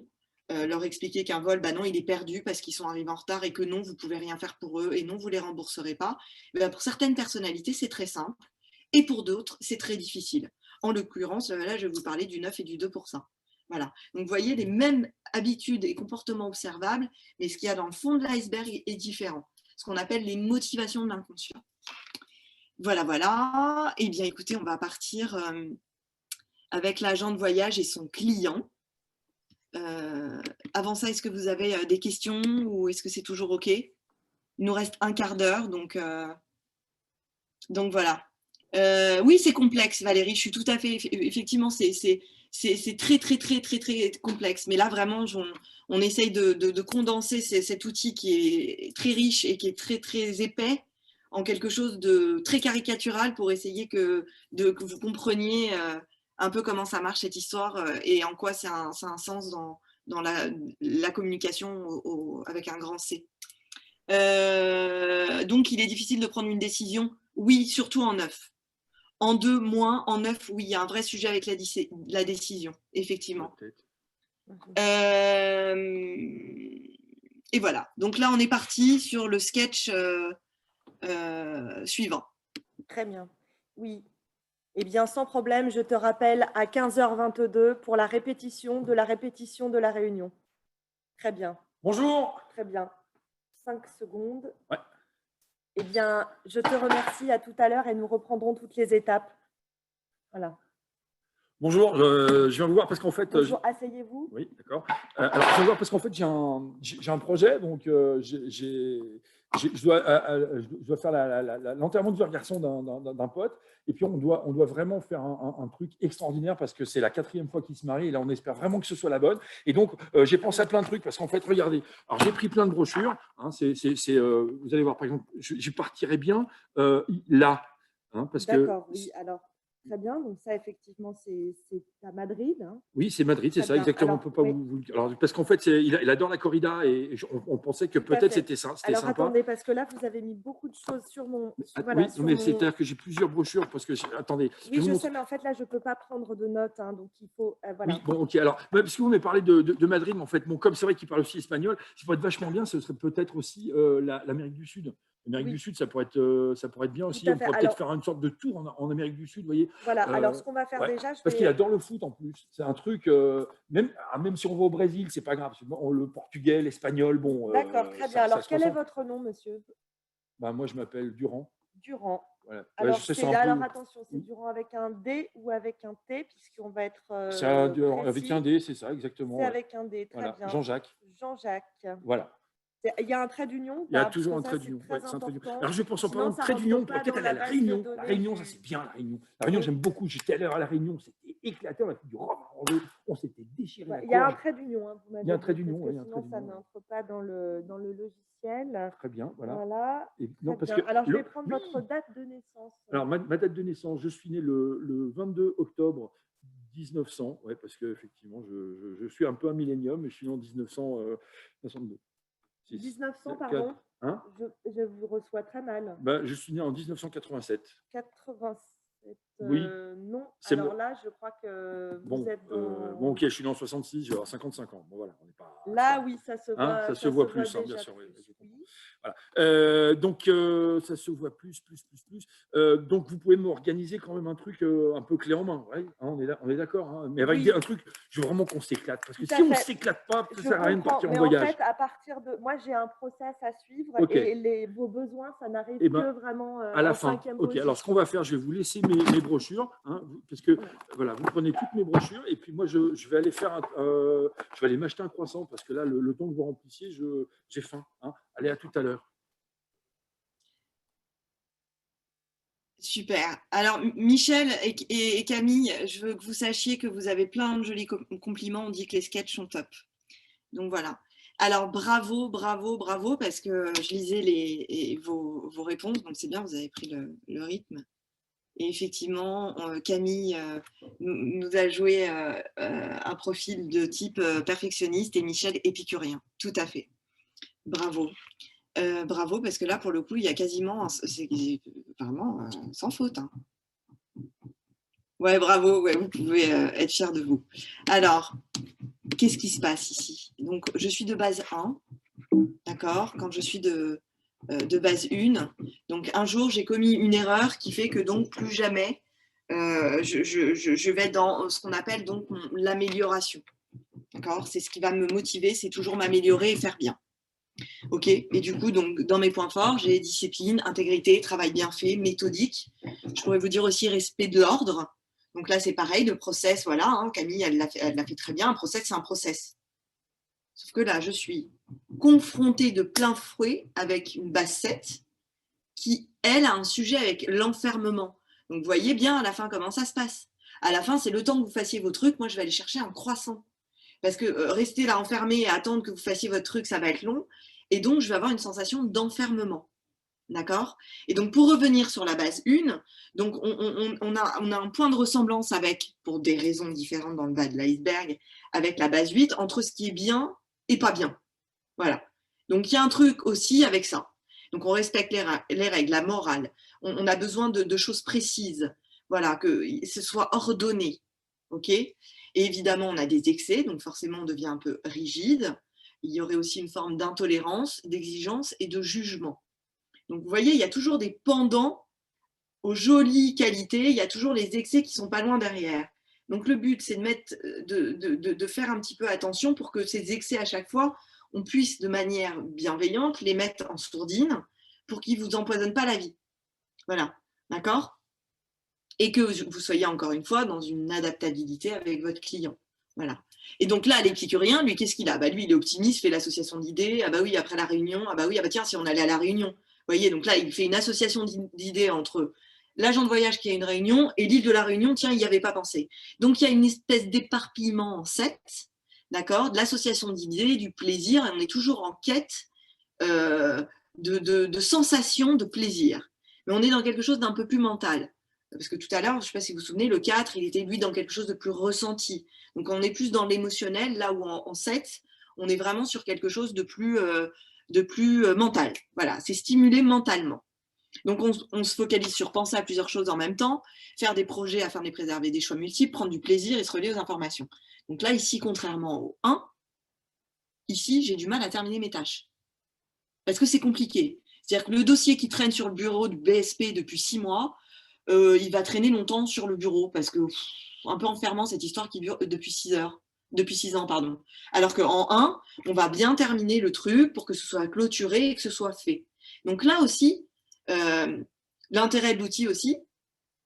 leur expliquer qu'un vol, non, il est perdu parce qu'ils sont arrivés en retard et que non, vous ne pouvez rien faire pour eux et non, vous ne les rembourserez pas. Pour certaines personnalités, c'est très simple et pour d'autres, c'est très difficile. En l'occurrence, là, je vais vous parler du 9 et du 2 pour ça. Voilà. Donc, vous voyez, les mêmes habitudes et comportements observables, mais ce qu'il y a dans le fond de l'iceberg est différent. Ce qu'on appelle les motivations de l'inconscient. Voilà, voilà. Eh bien, écoutez, on va partir avec l'agent de voyage et son client. Avant ça, est-ce que vous avez des questions ou est-ce que c'est toujours OK? Il nous reste un quart d'heure, donc voilà. Oui, c'est complexe, Valérie, je suis tout à fait… Effectivement, c'est très, très, très, très, très complexe. Mais là, vraiment, on essaye de condenser cet outil qui est très riche et qui est très, très épais en quelque chose de très caricatural pour essayer que vous compreniez un peu comment ça marche cette histoire et en quoi c'est un sens dans la communication avec un grand C. Donc, il est difficile de prendre une décision, oui, surtout en 9. En 2, moins. En 9, oui, il y a un vrai sujet avec la décision, effectivement. Et voilà. Donc là, on est parti sur le sketch suivant. Très bien. Oui. Eh bien, sans problème, je te rappelle à 15h22 pour la répétition de la réunion. Très bien. Bonjour. Très bien. 5 secondes. Ouais. Eh bien, je te remercie, à tout à l'heure et nous reprendrons toutes les étapes. Voilà. Bonjour, je viens vous voir parce qu'en fait… Bonjour, asseyez-vous. Oui, d'accord. Alors, je viens vous voir parce qu'en fait, j'ai un projet, donc je dois faire l'enterrement du garçon d'un pote, et puis on doit vraiment faire un truc extraordinaire parce que c'est la 4e fois qu'il se marie, et là, on espère vraiment que ce soit la bonne. Et donc, j'ai pensé à plein de trucs parce qu'en fait, regardez, alors j'ai pris plein de brochures, hein, vous allez voir, par exemple, je partirais bien là, hein, parce que… D'accord, oui, alors… Très bien, donc ça, effectivement, c'est à Madrid. Hein. Oui, c'est Madrid, c'est ça, exactement. Alors, on peut pas vous… Alors, parce qu'en fait, il adore la corrida et on pensait que peut-être c'était ça. Alors, sympa. attendez, parce que là, vous avez mis beaucoup de choses sur mon… Voilà, oui, mais c'est-à-dire que j'ai plusieurs brochures parce que… Attendez. Oui, je sais, mais en fait, là, je ne peux pas prendre de notes, hein, donc il faut… voilà. Oui, bon, ok. Alors, parce que vous m'avez parlé de Madrid, mais en fait, bon, comme c'est vrai qu'il parle aussi espagnol, ce qui pourrait être vachement bien, ce serait peut-être aussi l'Amérique du Sud. L'Amérique du Sud, ça pourrait être bien aussi. On pourrait peut-être faire une sorte de tour en Amérique du Sud, vous voyez. Voilà, alors ce qu'on va faire déjà… Parce qu'il adore le foot en plus. C'est un truc, même si on va au Brésil, c'est pas grave. Le portugais, l'espagnol, bon… D'accord, très bien. Alors, quel est votre nom, monsieur? Moi, je m'appelle Durand. Durand. Voilà. Alors, alors attention, c'est Durand avec un D ou avec un T, puisqu'on va être c'est avec un D, c'est ça, exactement. C'est avec un D, très bien. Jean-Jacques. Jean-Jacques. Voilà. Il y a un trait d'union? Il y a toujours un trait d'union. Ouais, alors, je pense en parlant de trait d'union, peut-être à la Réunion. La Réunion, ça c'est bien, la Réunion. La Réunion, j'aime beaucoup. J'étais allé à la Réunion, c'était éclaté. On a fait du on s'était déchiré. Il y a un trait d'union. Hein, il y a un trait d'union. Sinon, ça n'entre pas dans le logiciel. Très bien, voilà. Voilà. Et, non, parce que, alors, je vais prendre votre date de naissance. Alors, ma date de naissance, je suis né le 22 octobre 1900. Ouais, parce qu'effectivement, je suis un peu un millénium, mais je suis né en 1962. 1900, pardon. Hein, je vous reçois très mal. Je suis né en 1987. 87. Oui. Non. Alors là, je crois que vous êtes dans… bon, ok, je suis né en 66, je vais avoir 55 ans. Bon, voilà, on n'est pas… Là, oui, ça se voit. Ça se voit plus, bien sûr. Oui. Oui. Donc, ça se voit plus. Donc, vous pouvez m'organiser quand même un truc un peu clé en main. Ouais, hein, on est d'accord. Hein, mais avec un truc, je veux vraiment qu'on s'éclate. Parce que si on ne s'éclate pas, ça ne sert à rien de partir en voyage. En fait, à partir de… Moi, j'ai un process à suivre et vos besoins, ça n'arrive que vraiment à la fin. Ok, alors ce qu'on va faire, je vais vous laisser mes brochures. Hein, parce que, voilà, vous prenez toutes mes brochures et puis moi, je vais aller faire je vais aller m'acheter un croissant parce que là, le temps que vous remplissiez, j'ai faim. Hein. Allez, à tout à l'heure. Super. Alors, Michel et Camille, je veux que vous sachiez que vous avez plein de jolis compliments. On dit que les sketchs sont top. Donc, voilà. Alors, bravo, parce que je lisais vos réponses. Donc, c'est bien, vous avez pris le rythme. Et effectivement, Camille nous a joué un profil de type perfectionniste et Michel épicurien. Tout à fait. Bravo. Bravo, parce que là, pour le coup, il y a quasiment… C'est vraiment sans faute. Hein. Ouais, bravo. Ouais, vous pouvez être fiers de vous. Alors, qu'est-ce qui se passe ici? Donc, je suis de base 1. D'accord? Quand je suis de base 1. Donc, un jour, j'ai commis une erreur qui fait que donc, plus jamais, je vais dans ce qu'on appelle donc l'amélioration. D'accord? C'est ce qui va me motiver, c'est toujours m'améliorer et faire bien. Ok? Et du coup, donc, dans mes points forts, j'ai discipline, intégrité, travail bien fait, méthodique. Je pourrais vous dire aussi respect de l'ordre. Donc là, c'est pareil, le process, voilà. Hein, Camille, elle l'a fait très bien. Un process, c'est un process. Sauf que là, je suis confrontée de plein fouet avec une base 7 qui, elle, a un sujet avec l'enfermement. Donc, vous voyez bien à la fin comment ça se passe. À la fin, c'est le temps que vous fassiez vos trucs. Moi, je vais aller chercher un croissant. Parce que rester là enfermé et attendre que vous fassiez votre truc, ça va être long. Et donc, je vais avoir une sensation d'enfermement. D'accord? Et donc, pour revenir sur la base 1, donc on a un point de ressemblance avec, pour des raisons différentes dans le bas de l'iceberg, avec la base 8, entre ce qui est bien et pas bien. Voilà. Donc, il y a un truc aussi avec ça. Donc, on respecte les règles, la morale. On a besoin de choses précises. Voilà, que ce soit ordonné. OK? Et évidemment, on a des excès, donc forcément, on devient un peu rigide. Il y aurait aussi une forme d'intolérance, d'exigence et de jugement. Donc, vous voyez, il y a toujours des pendants aux jolies qualités, il y a toujours les excès qui ne sont pas loin derrière. Donc, le but, c'est de faire un petit peu attention pour que ces excès, à chaque fois, on puisse, de manière bienveillante, les mettre en sourdine pour qu'ils ne vous empoisonnent pas la vie. Voilà, d'accord? Et que vous soyez, encore une fois, dans une adaptabilité avec votre client. Voilà. Et donc là, l'épicurien, lui, qu'est-ce qu'il a? Lui, il est optimiste, fait l'association d'idées. Ah bah oui, après la réunion, ah bah oui, ah bah tiens, si on allait à la réunion. Vous voyez, donc là, il fait une association d'idées entre l'agent de voyage qui a une réunion et l'île de la Réunion, tiens, il n'y avait pas pensé. Donc, il y a une espèce d'éparpillement en 7, d'accord, de l'association d'idées, du plaisir, et on est toujours en quête de sensations de plaisir. Mais on est dans quelque chose d'un peu plus mental. Parce que tout à l'heure, je ne sais pas si vous vous souvenez, le 4, il était lui dans quelque chose de plus ressenti. Donc, on est plus dans l'émotionnel, là où en 7, on est vraiment sur quelque chose de plus mental. Voilà, c'est stimulé mentalement. Donc, on se focalise sur penser à plusieurs choses en même temps, faire des projets afin de les préserver, des choix multiples, prendre du plaisir et se relier aux informations. Donc là, ici, contrairement au 1, ici, j'ai du mal à terminer mes tâches. Parce que c'est compliqué. C'est-à-dire que le dossier qui traîne sur le bureau du BSP depuis 6 mois, il va traîner longtemps sur le bureau parce que un peu enfermant cette histoire qui dure depuis 6 ans, pardon. Alors qu'en 1, on va bien terminer le truc pour que ce soit clôturé et que ce soit fait. Donc là aussi, l'intérêt de l'outil aussi,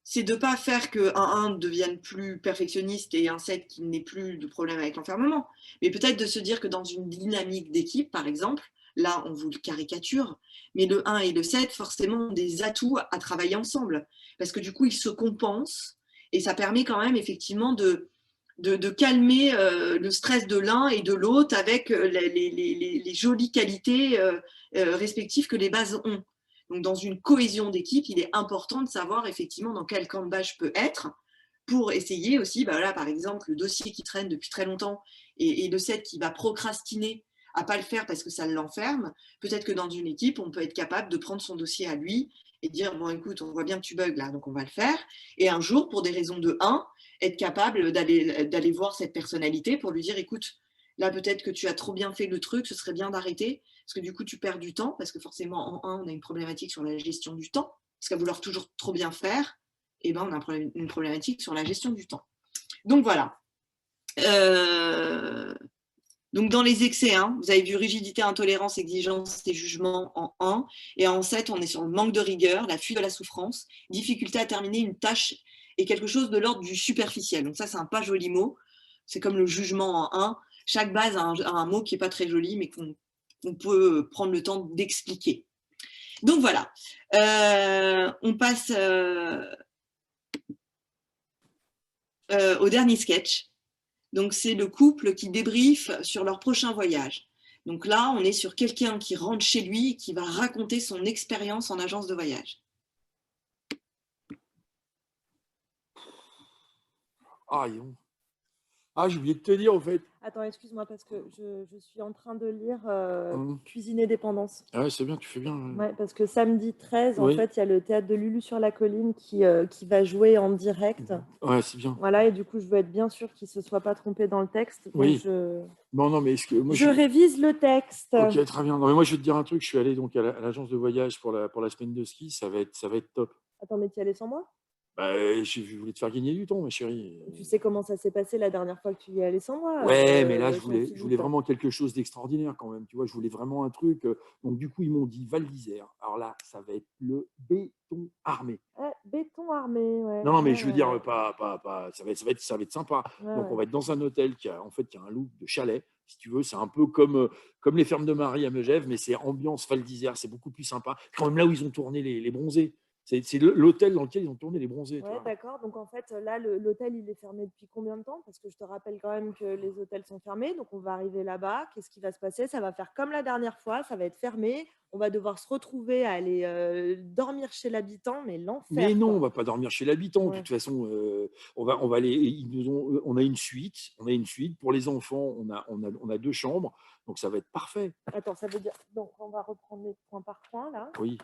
c'est de ne pas faire qu'un 1 devienne plus perfectionniste et un 7 qui n'ait plus de problème avec l'enfermement, mais peut-être de se dire que dans une dynamique d'équipe, par exemple, là, on vous le caricature, mais le 1 et le 7, forcément, ont des atouts à travailler ensemble, parce que du coup, ils se compensent, et ça permet quand même, effectivement, de calmer le stress de l'un et de l'autre avec les jolies qualités respectives que les bases ont. Donc, dans une cohésion d'équipe, il est important de savoir, effectivement, dans quel camp de base je peux être, pour essayer aussi, là, par exemple, le dossier qui traîne depuis très longtemps, et le 7 qui va procrastiner à pas le faire parce que ça l'enferme, peut-être que dans une équipe, on peut être capable de prendre son dossier à lui et dire, bon, écoute, on voit bien que tu bugs là, donc on va le faire. Et un jour, pour des raisons de 1, être capable d'aller voir cette personnalité pour lui dire, écoute, là, peut-être que tu as trop bien fait le truc, ce serait bien d'arrêter, parce que du coup, tu perds du temps, parce que forcément, en 1, on a une problématique sur la gestion du temps, parce qu'à vouloir toujours trop bien faire, on a une problématique sur la gestion du temps. Donc, voilà. Donc, dans les excès, vous avez vu rigidité, intolérance, exigence et jugement en 1. Et en 7, on est sur le manque de rigueur, la fuite de la souffrance, difficulté à terminer une tâche et quelque chose de l'ordre du superficiel. Donc ça, c'est un pas joli mot. C'est comme le jugement en 1. Chaque base a un mot qui n'est pas très joli, mais qu'on peut prendre le temps d'expliquer. Donc, voilà. On passe au dernier sketch. Donc, c'est le couple qui débriefe sur leur prochain voyage. Donc là, on est sur quelqu'un qui rentre chez lui et qui va raconter son expérience en agence de voyage. J'ai oublié de te dire, en fait. Attends, excuse-moi, parce que je suis en train de lire Cuisine et dépendance. Ah ouais, c'est bien, tu fais bien. Ouais, parce que samedi 13, Oui. en fait, il y a le théâtre de Lulu sur la colline qui va jouer en direct. Ouais, c'est bien. Voilà, et du coup, je veux être bien sûre qu'il ne se soit pas trompé dans le texte. Donc Oui. Non, mais moi, je révise le texte. Ok, très bien. Non, mais moi, je vais te dire un truc. Je suis allé donc à l'agence de voyage pour la semaine de ski. Ça va être top. Attends, mais tu y allais sans moi? Je voulais te faire gagner du temps, ma chérie. Tu sais comment ça s'est passé la dernière fois que tu y es allé sans moi? Ouais, mais là, je voulais vraiment quelque chose d'extraordinaire quand même. Tu vois, je voulais vraiment un truc. Donc, du coup, ils m'ont dit Val d'Isère. Alors là, ça va être le béton armé. Béton manoir, mais ouais. Non, mais Ouais, je veux ouais, dire, ouais. ça va être sympa. Ouais, Donc, on ouais. va être dans un hôtel qui a, en fait, qui a un look de chalet, si tu veux. C'est un peu comme les Fermes de Marie à Megève, mais c'est ambiance Val d'Isère, c'est beaucoup plus sympa. C'est quand même là où ils ont tourné les bronzés. C'est l'hôtel dans lequel ils ont tourné les bronzés. Tu Ouais, vois. d'accord. Donc en fait, là, l'hôtel, il est fermé depuis combien de temps? Parce que je te rappelle quand même que les hôtels sont fermés. Donc on va arriver là-bas. Qu'est-ce qui va se passer? Ça va faire comme la dernière fois. Ça va être fermé. On va devoir se retrouver à aller dormir chez l'habitant, mais Mais l'enfer, non, on quoi. va pas dormir chez l'habitant. De Ouais. toute façon, on va aller. On a une suite. On a une suite pour les enfants. On a 2 chambres, donc ça va être parfait. Attends, ça veut dire. Donc on va reprendre les points par point, là. Oui,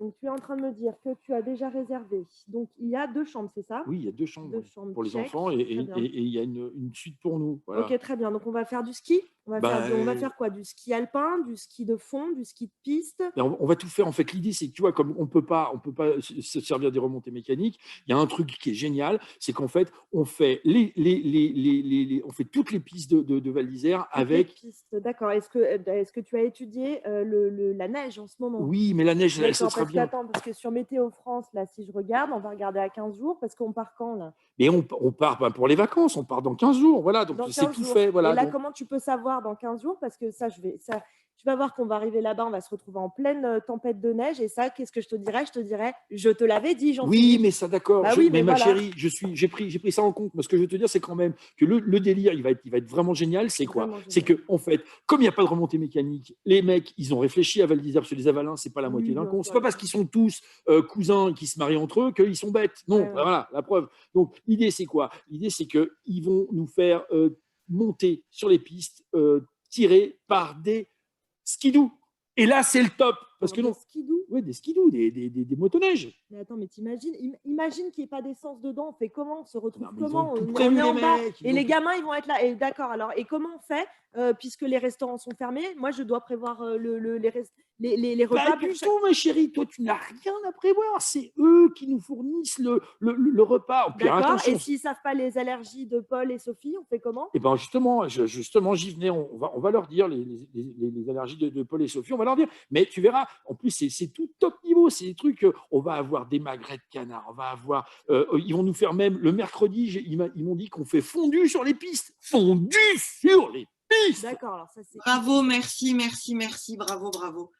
Donc tu es en train de me dire que tu as déjà réservé. Donc il y a 2 chambres, c'est ça? oui, il y a 2 chambres 2 chambres, pour les check. enfants Très et bien. il y a une suite pour nous. Voilà. Ok, très bien. Donc on va faire du ski. On va faire quoi? Du ski alpin, du ski de fond, du ski de piste? Mais on va tout faire. En fait, l'idée, c'est que tu vois, comme on peut pas se servir des remontées mécaniques, il y a un truc qui est génial, c'est qu'en fait, on fait on fait toutes les pistes de Val d'Isère avec. Pistes. D'accord. Est-ce que tu as étudié la neige en ce moment? Oui, mais la neige, ça D'accord, sera parce que, bien. attends, parce que sur Météo France, là, si je regarde, on va regarder à 15 jours, parce qu'on part quand, là? Mais on part pour les vacances, on part dans 15 jours. Voilà, donc Dans c'est 15 tout jours. fait. Voilà, Et là, donc- comment tu peux savoir dans 15 jours? Parce que ça, tu vas voir qu'on va arriver là-bas, on va se retrouver en pleine tempête de neige. Et ça, qu'est-ce que je te dirais? Je te dirais, je te l'avais dit, Oui, Jean-Philippe. mais ça, d'accord. Bah oui, mais mais ma voilà. chérie, j'ai pris ça en compte. Mais ce que je veux te dire, c'est quand même que le délire, il va être vraiment génial. C'est quoi? Vraiment C'est génial. que, en fait, comme il n'y a pas de remontée mécanique, les mecs, ils ont réfléchi à Val d'Isère, parce que les Avalins, c'est pas la moitié Oui, d'un bien con. sûr, C'est pas parce qu'ils sont tous cousins qui se marient entre eux qu'ils sont bêtes. Non, Ouais, ouais. voilà, la preuve. Donc, l'idée, c'est quoi? L'idée, c'est qu'ils vont nous faire monter sur les pistes tirées par des skidoo. Et là, c'est le top. Parce que Des non, skidoo. ouais, des skidoo, des motoneiges. Mais attends, mais t'imagines, imagine qu'il n'y ait pas d'essence dedans. On fait comment? On se retrouve Non, mais ils ont comment? tout On prévu, est en les bas. mecs, ils Et ont les tout- gamins, ils vont être là. Et d'accord, alors, et comment on fait? Puisque les restaurants sont fermés, moi, je dois prévoir les repas Pas pour du chaque. tout, ma chérie. Toi, tu n'as rien à prévoir. C'est eux qui nous fournissent le repas. Puis, D'accord. attention. Et s'ils ne savent pas les allergies de Paul et Sophie, on fait comment? Et ben justement, j'y venais. On va leur dire les allergies de Paul et Sophie. On va leur dire. Mais tu verras. En plus, c'est tout top niveau. C'est des trucs. On va avoir des magrets de canard. On va avoir. Ils vont nous faire même le mercredi. Ils m'ont dit qu'on fait fondu sur les pistes. Fondu sur les pistes. D'accord. Alors ça c'est. Bravo, merci, bravo, bravo.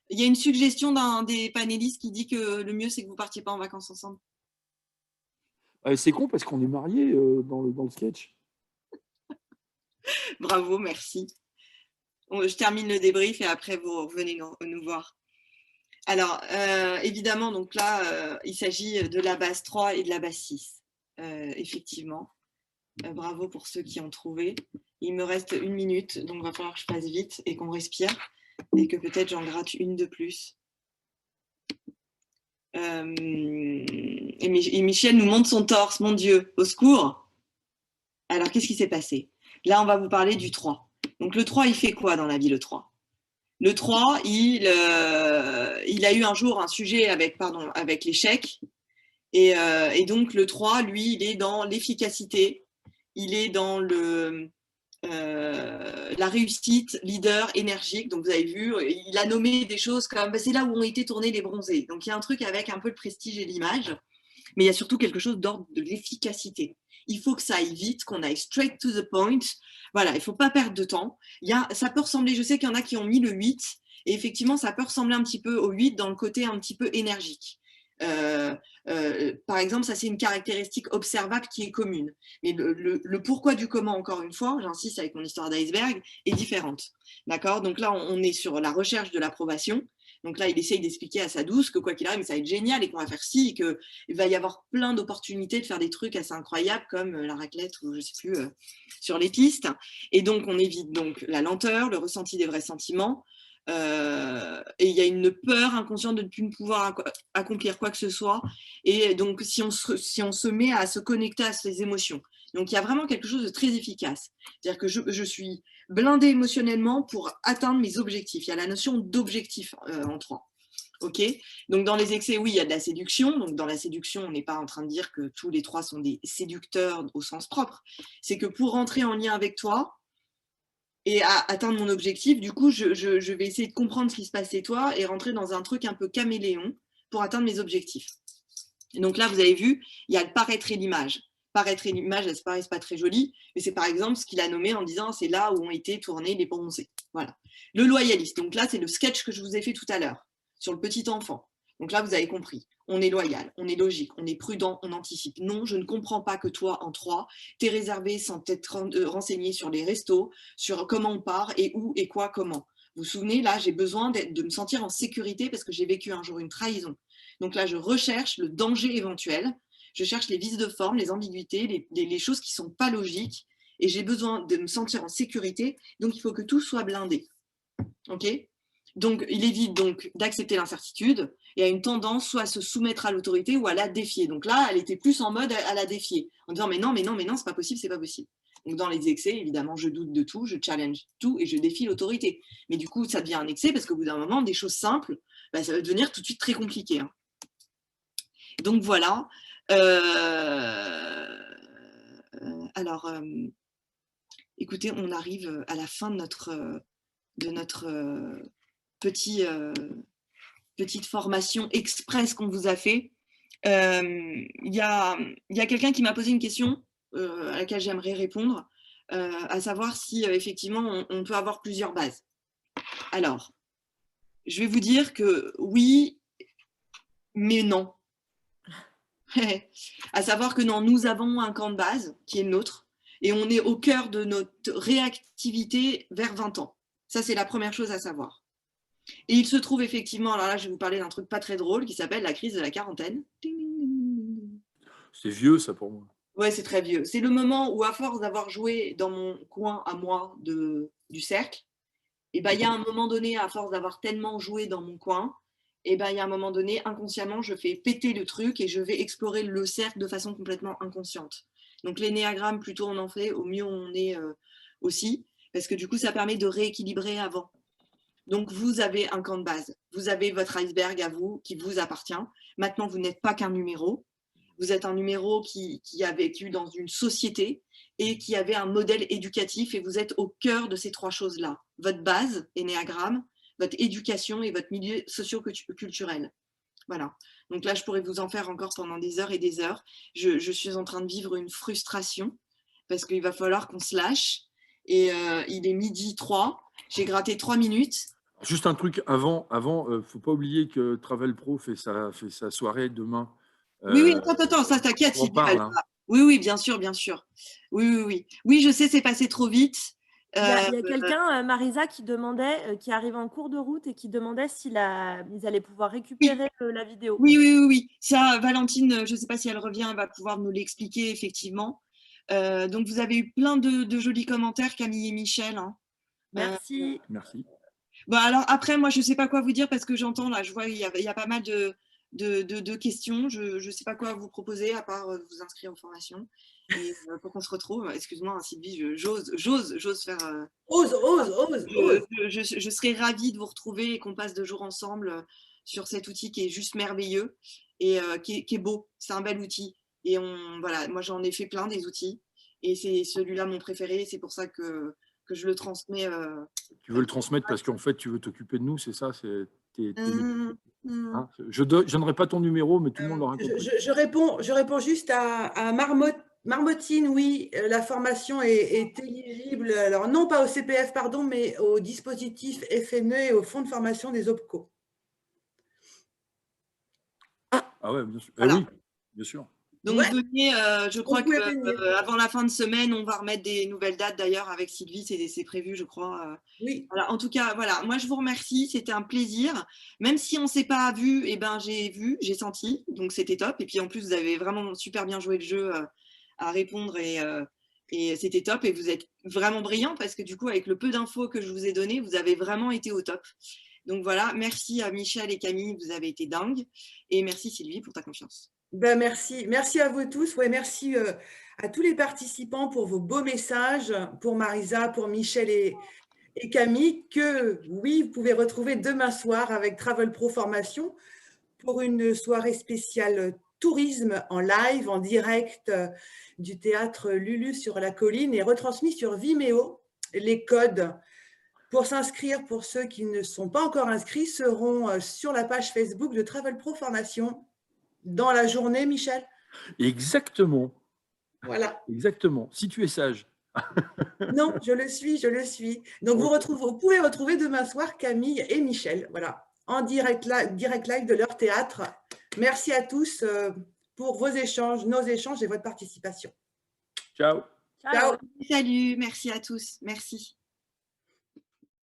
Il y a une suggestion d'un des panélistes qui dit que le mieux, c'est que vous ne partiez pas en vacances ensemble. C'est con parce qu'on est mariés dans le sketch. Bravo, merci. Je termine le débrief et après, vous revenez nous voir. Alors, évidemment, donc là, il s'agit de la base 3 et de la base 6. Effectivement. Bravo pour ceux qui ont trouvé. Il me reste 1 minute, donc il va falloir que je fasse vite et qu'on respire et que peut-être j'en gratte une de plus. Et Michel nous montre son torse, mon Dieu, au secours. Alors, qu'est-ce qui s'est passé? Là, on va vous parler du 3. Donc, le 3, il fait quoi dans la vie, le 3? Le 3, il a eu un jour un sujet avec l'échec. Et donc, le 3, lui, il est dans l'efficacité. Il est dans la réussite, leader, énergique. Donc, vous avez vu, il a nommé des choses comme c'est là où ont été tournés les bronzés. Donc, il y a un truc avec un peu le prestige et l'image. Mais il y a surtout quelque chose d'ordre de l'efficacité. Il faut que ça aille vite, qu'on aille straight to the point. Voilà, il ne faut pas perdre de temps. Ça peut ressembler, je sais qu'il y en a qui ont mis le 8, et effectivement, ça peut ressembler un petit peu au 8 dans le côté un petit peu énergique. Par exemple, ça c'est une caractéristique observable qui est commune. Mais le pourquoi du comment, encore une fois, j'insiste avec mon histoire d'iceberg, est différente. D'accord? Donc là, on est sur la recherche de l'approbation. Donc là, il essaye d'expliquer à sa douce que quoi qu'il arrive, ça va être génial et qu'on va faire ci, et qu'il va y avoir plein d'opportunités de faire des trucs assez incroyables comme la raclette ou je ne sais plus, sur les pistes. Et donc, on évite donc la lenteur, le ressenti des vrais sentiments. Et il y a une peur inconsciente de ne plus pouvoir accomplir quoi que ce soit. Et donc, si on se met à se connecter à ces émotions. Donc, il y a vraiment quelque chose de très efficace. C'est-à-dire que je suis blindée émotionnellement pour atteindre mes objectifs. Il y a la notion d'objectif en 3. Ok. Donc, dans les excès, oui, il y a de la séduction. Donc, dans la séduction, on n'est pas en train de dire que tous les 3 sont des séducteurs au sens propre. C'est que pour rentrer en lien avec toi et à atteindre mon objectif, du coup, je vais essayer de comprendre ce qui se passe chez toi et rentrer dans un truc un peu caméléon pour atteindre mes objectifs. Et donc là, vous avez vu, il y a le paraître et l'image. Paraître et l'image, elles ne paraissent pas très jolies, mais c'est par exemple ce qu'il a nommé en disant c'est là où ont été tournés les bronzés. Voilà. Le loyaliste, donc là, c'est le sketch que je vous ai fait tout à l'heure sur le petit enfant. Donc là, vous avez compris. On est loyal, on est logique, on est prudent, on anticipe. Non, je ne comprends pas que toi, en 3, t'es réservé sans t'être renseigné sur les restos, sur comment on part et où et quoi, comment. Vous vous souvenez, là, j'ai besoin de me sentir en sécurité parce que j'ai vécu un jour une trahison. Donc là, je recherche le danger éventuel, je cherche les vices de forme, les ambiguïtés, les choses qui ne sont pas logiques et j'ai besoin de me sentir en sécurité. Donc, il faut que tout soit blindé. OK ? Donc, il évite donc d'accepter l'incertitude et a une tendance soit à se soumettre à l'autorité ou à la défier. Donc là, elle était plus en mode à la défier, en disant mais non, c'est pas possible, c'est pas possible. Donc dans les excès, évidemment, je doute de tout, je challenge tout et je défie l'autorité. Mais du coup, ça devient un excès parce qu'au bout d'un moment, des choses simples, bah, ça va devenir tout de suite très compliqué. Hein. Donc voilà. Alors, écoutez, on arrive à la fin de notre petite formation express qu'on vous a fait. Il y a quelqu'un qui m'a posé une question à laquelle j'aimerais répondre, à savoir si effectivement on peut avoir plusieurs bases. Alors, je vais vous dire que oui, mais non. À savoir que non, nous avons un camp de base qui est le nôtre et on est au cœur de notre réactivité vers 20 ans. Ça, c'est la première chose à savoir. Et il se trouve effectivement, alors là, je vais vous parler d'un truc pas très drôle qui s'appelle la crise de la quarantaine. C'est vieux, ça, pour moi. Ouais, c'est très vieux. C'est le moment où, à force d'avoir joué dans mon coin à moi du cercle, et ben, il y a un moment donné, à force d'avoir tellement joué dans mon coin, et ben, il y a un moment donné, inconsciemment, je fais péter le truc et je vais explorer le cercle de façon complètement inconsciente. Donc, l'énéagramme, plus tôt on en fait, au mieux on est aussi, parce que du coup, ça permet de rééquilibrer avant. Donc, vous avez un camp de base. Vous avez votre iceberg à vous, qui vous appartient. Maintenant, vous n'êtes pas qu'un numéro. Vous êtes un numéro qui a vécu dans une société et qui avait un modèle éducatif et vous êtes au cœur de ces trois choses-là. Votre base, énéagramme, votre éducation et votre milieu socio-culturel. Voilà. Donc là, je pourrais vous en faire encore pendant des heures et des heures. Je suis en train de vivre une frustration parce qu'il va falloir qu'on se lâche. Et il est 12h03. J'ai gratté 3 minutes. Juste un truc avant, faut pas oublier que Travel Pro fait sa soirée demain. Oui, attends, ça t'inquiète. Oui, bien sûr. Oui, je sais, c'est passé trop vite. Il y a quelqu'un, Marisa, qui arrive en cours de route et qui demandait s'ils allaient pouvoir récupérer la vidéo. Oui. Ça, Valentine, je ne sais pas si elle revient, elle va pouvoir nous l'expliquer, effectivement. Donc, vous avez eu plein de jolis commentaires, Camille et Michel. Hein. Merci. Merci. Bon, alors, après, moi, je ne sais pas quoi vous dire parce que j'entends, là, je vois il y a pas mal de questions. Je ne sais pas quoi vous proposer à part vous inscrire aux formations. Et pour qu'on se retrouve, excuse-moi, Sylvie, j'ose faire. Ose. Je serais ravie de vous retrouver et qu'on passe 2 jours ensemble sur cet outil qui est juste merveilleux et qui est beau. C'est un bel outil. Et voilà, moi, j'en ai fait plein des outils. Et c'est celui-là mon préféré. C'est pour ça que je le transmets. Tu veux le transmettre parce qu'en fait, tu veux t'occuper de nous, c'est ça Hein, je donnerai pas ton numéro, mais tout le monde l'aura compris. Je réponds juste à Marmotine. Oui, la formation est éligible, alors non pas au CPF, pardon, mais au dispositif FNE et au fonds de formation des OPCO. Ah ouais, bien sûr. Voilà. Oui, bien sûr. Donc, venez, je crois qu'avant la fin de semaine, on va remettre des nouvelles dates d'ailleurs avec Sylvie, c'est prévu, je crois. Oui. Voilà, en tout cas, voilà, moi je vous remercie, c'était un plaisir. Même si on ne s'est pas vu, j'ai senti, donc c'était top. Et puis en plus, vous avez vraiment super bien joué le jeu à répondre et c'était top. Et vous êtes vraiment brillants parce que du coup, avec le peu d'infos que je vous ai donné, vous avez vraiment été au top. Donc voilà, merci à Michel et Camille, vous avez été dingues. Et merci Sylvie pour ta confiance. Ben merci à vous tous. Ouais, merci à tous les participants pour vos beaux messages, pour Marisa, pour Michel et Camille, que oui, vous pouvez retrouver demain soir avec Travel Pro Formation pour une soirée spéciale tourisme en live, en direct du théâtre Lulu sur la colline et retransmis sur Vimeo. Les codes pour s'inscrire, pour ceux qui ne sont pas encore inscrits, seront sur la page Facebook de Travel Pro Formation. dans la journée, Michel? Exactement. Voilà. Exactement. Si tu es sage. Non, je le suis, je le suis. Donc, vous pouvez retrouver demain soir Camille et Michel, voilà, en direct live de leur théâtre. Merci à tous pour vos échanges, nos échanges et votre participation. Ciao. Ciao. Salut, merci à tous. Merci.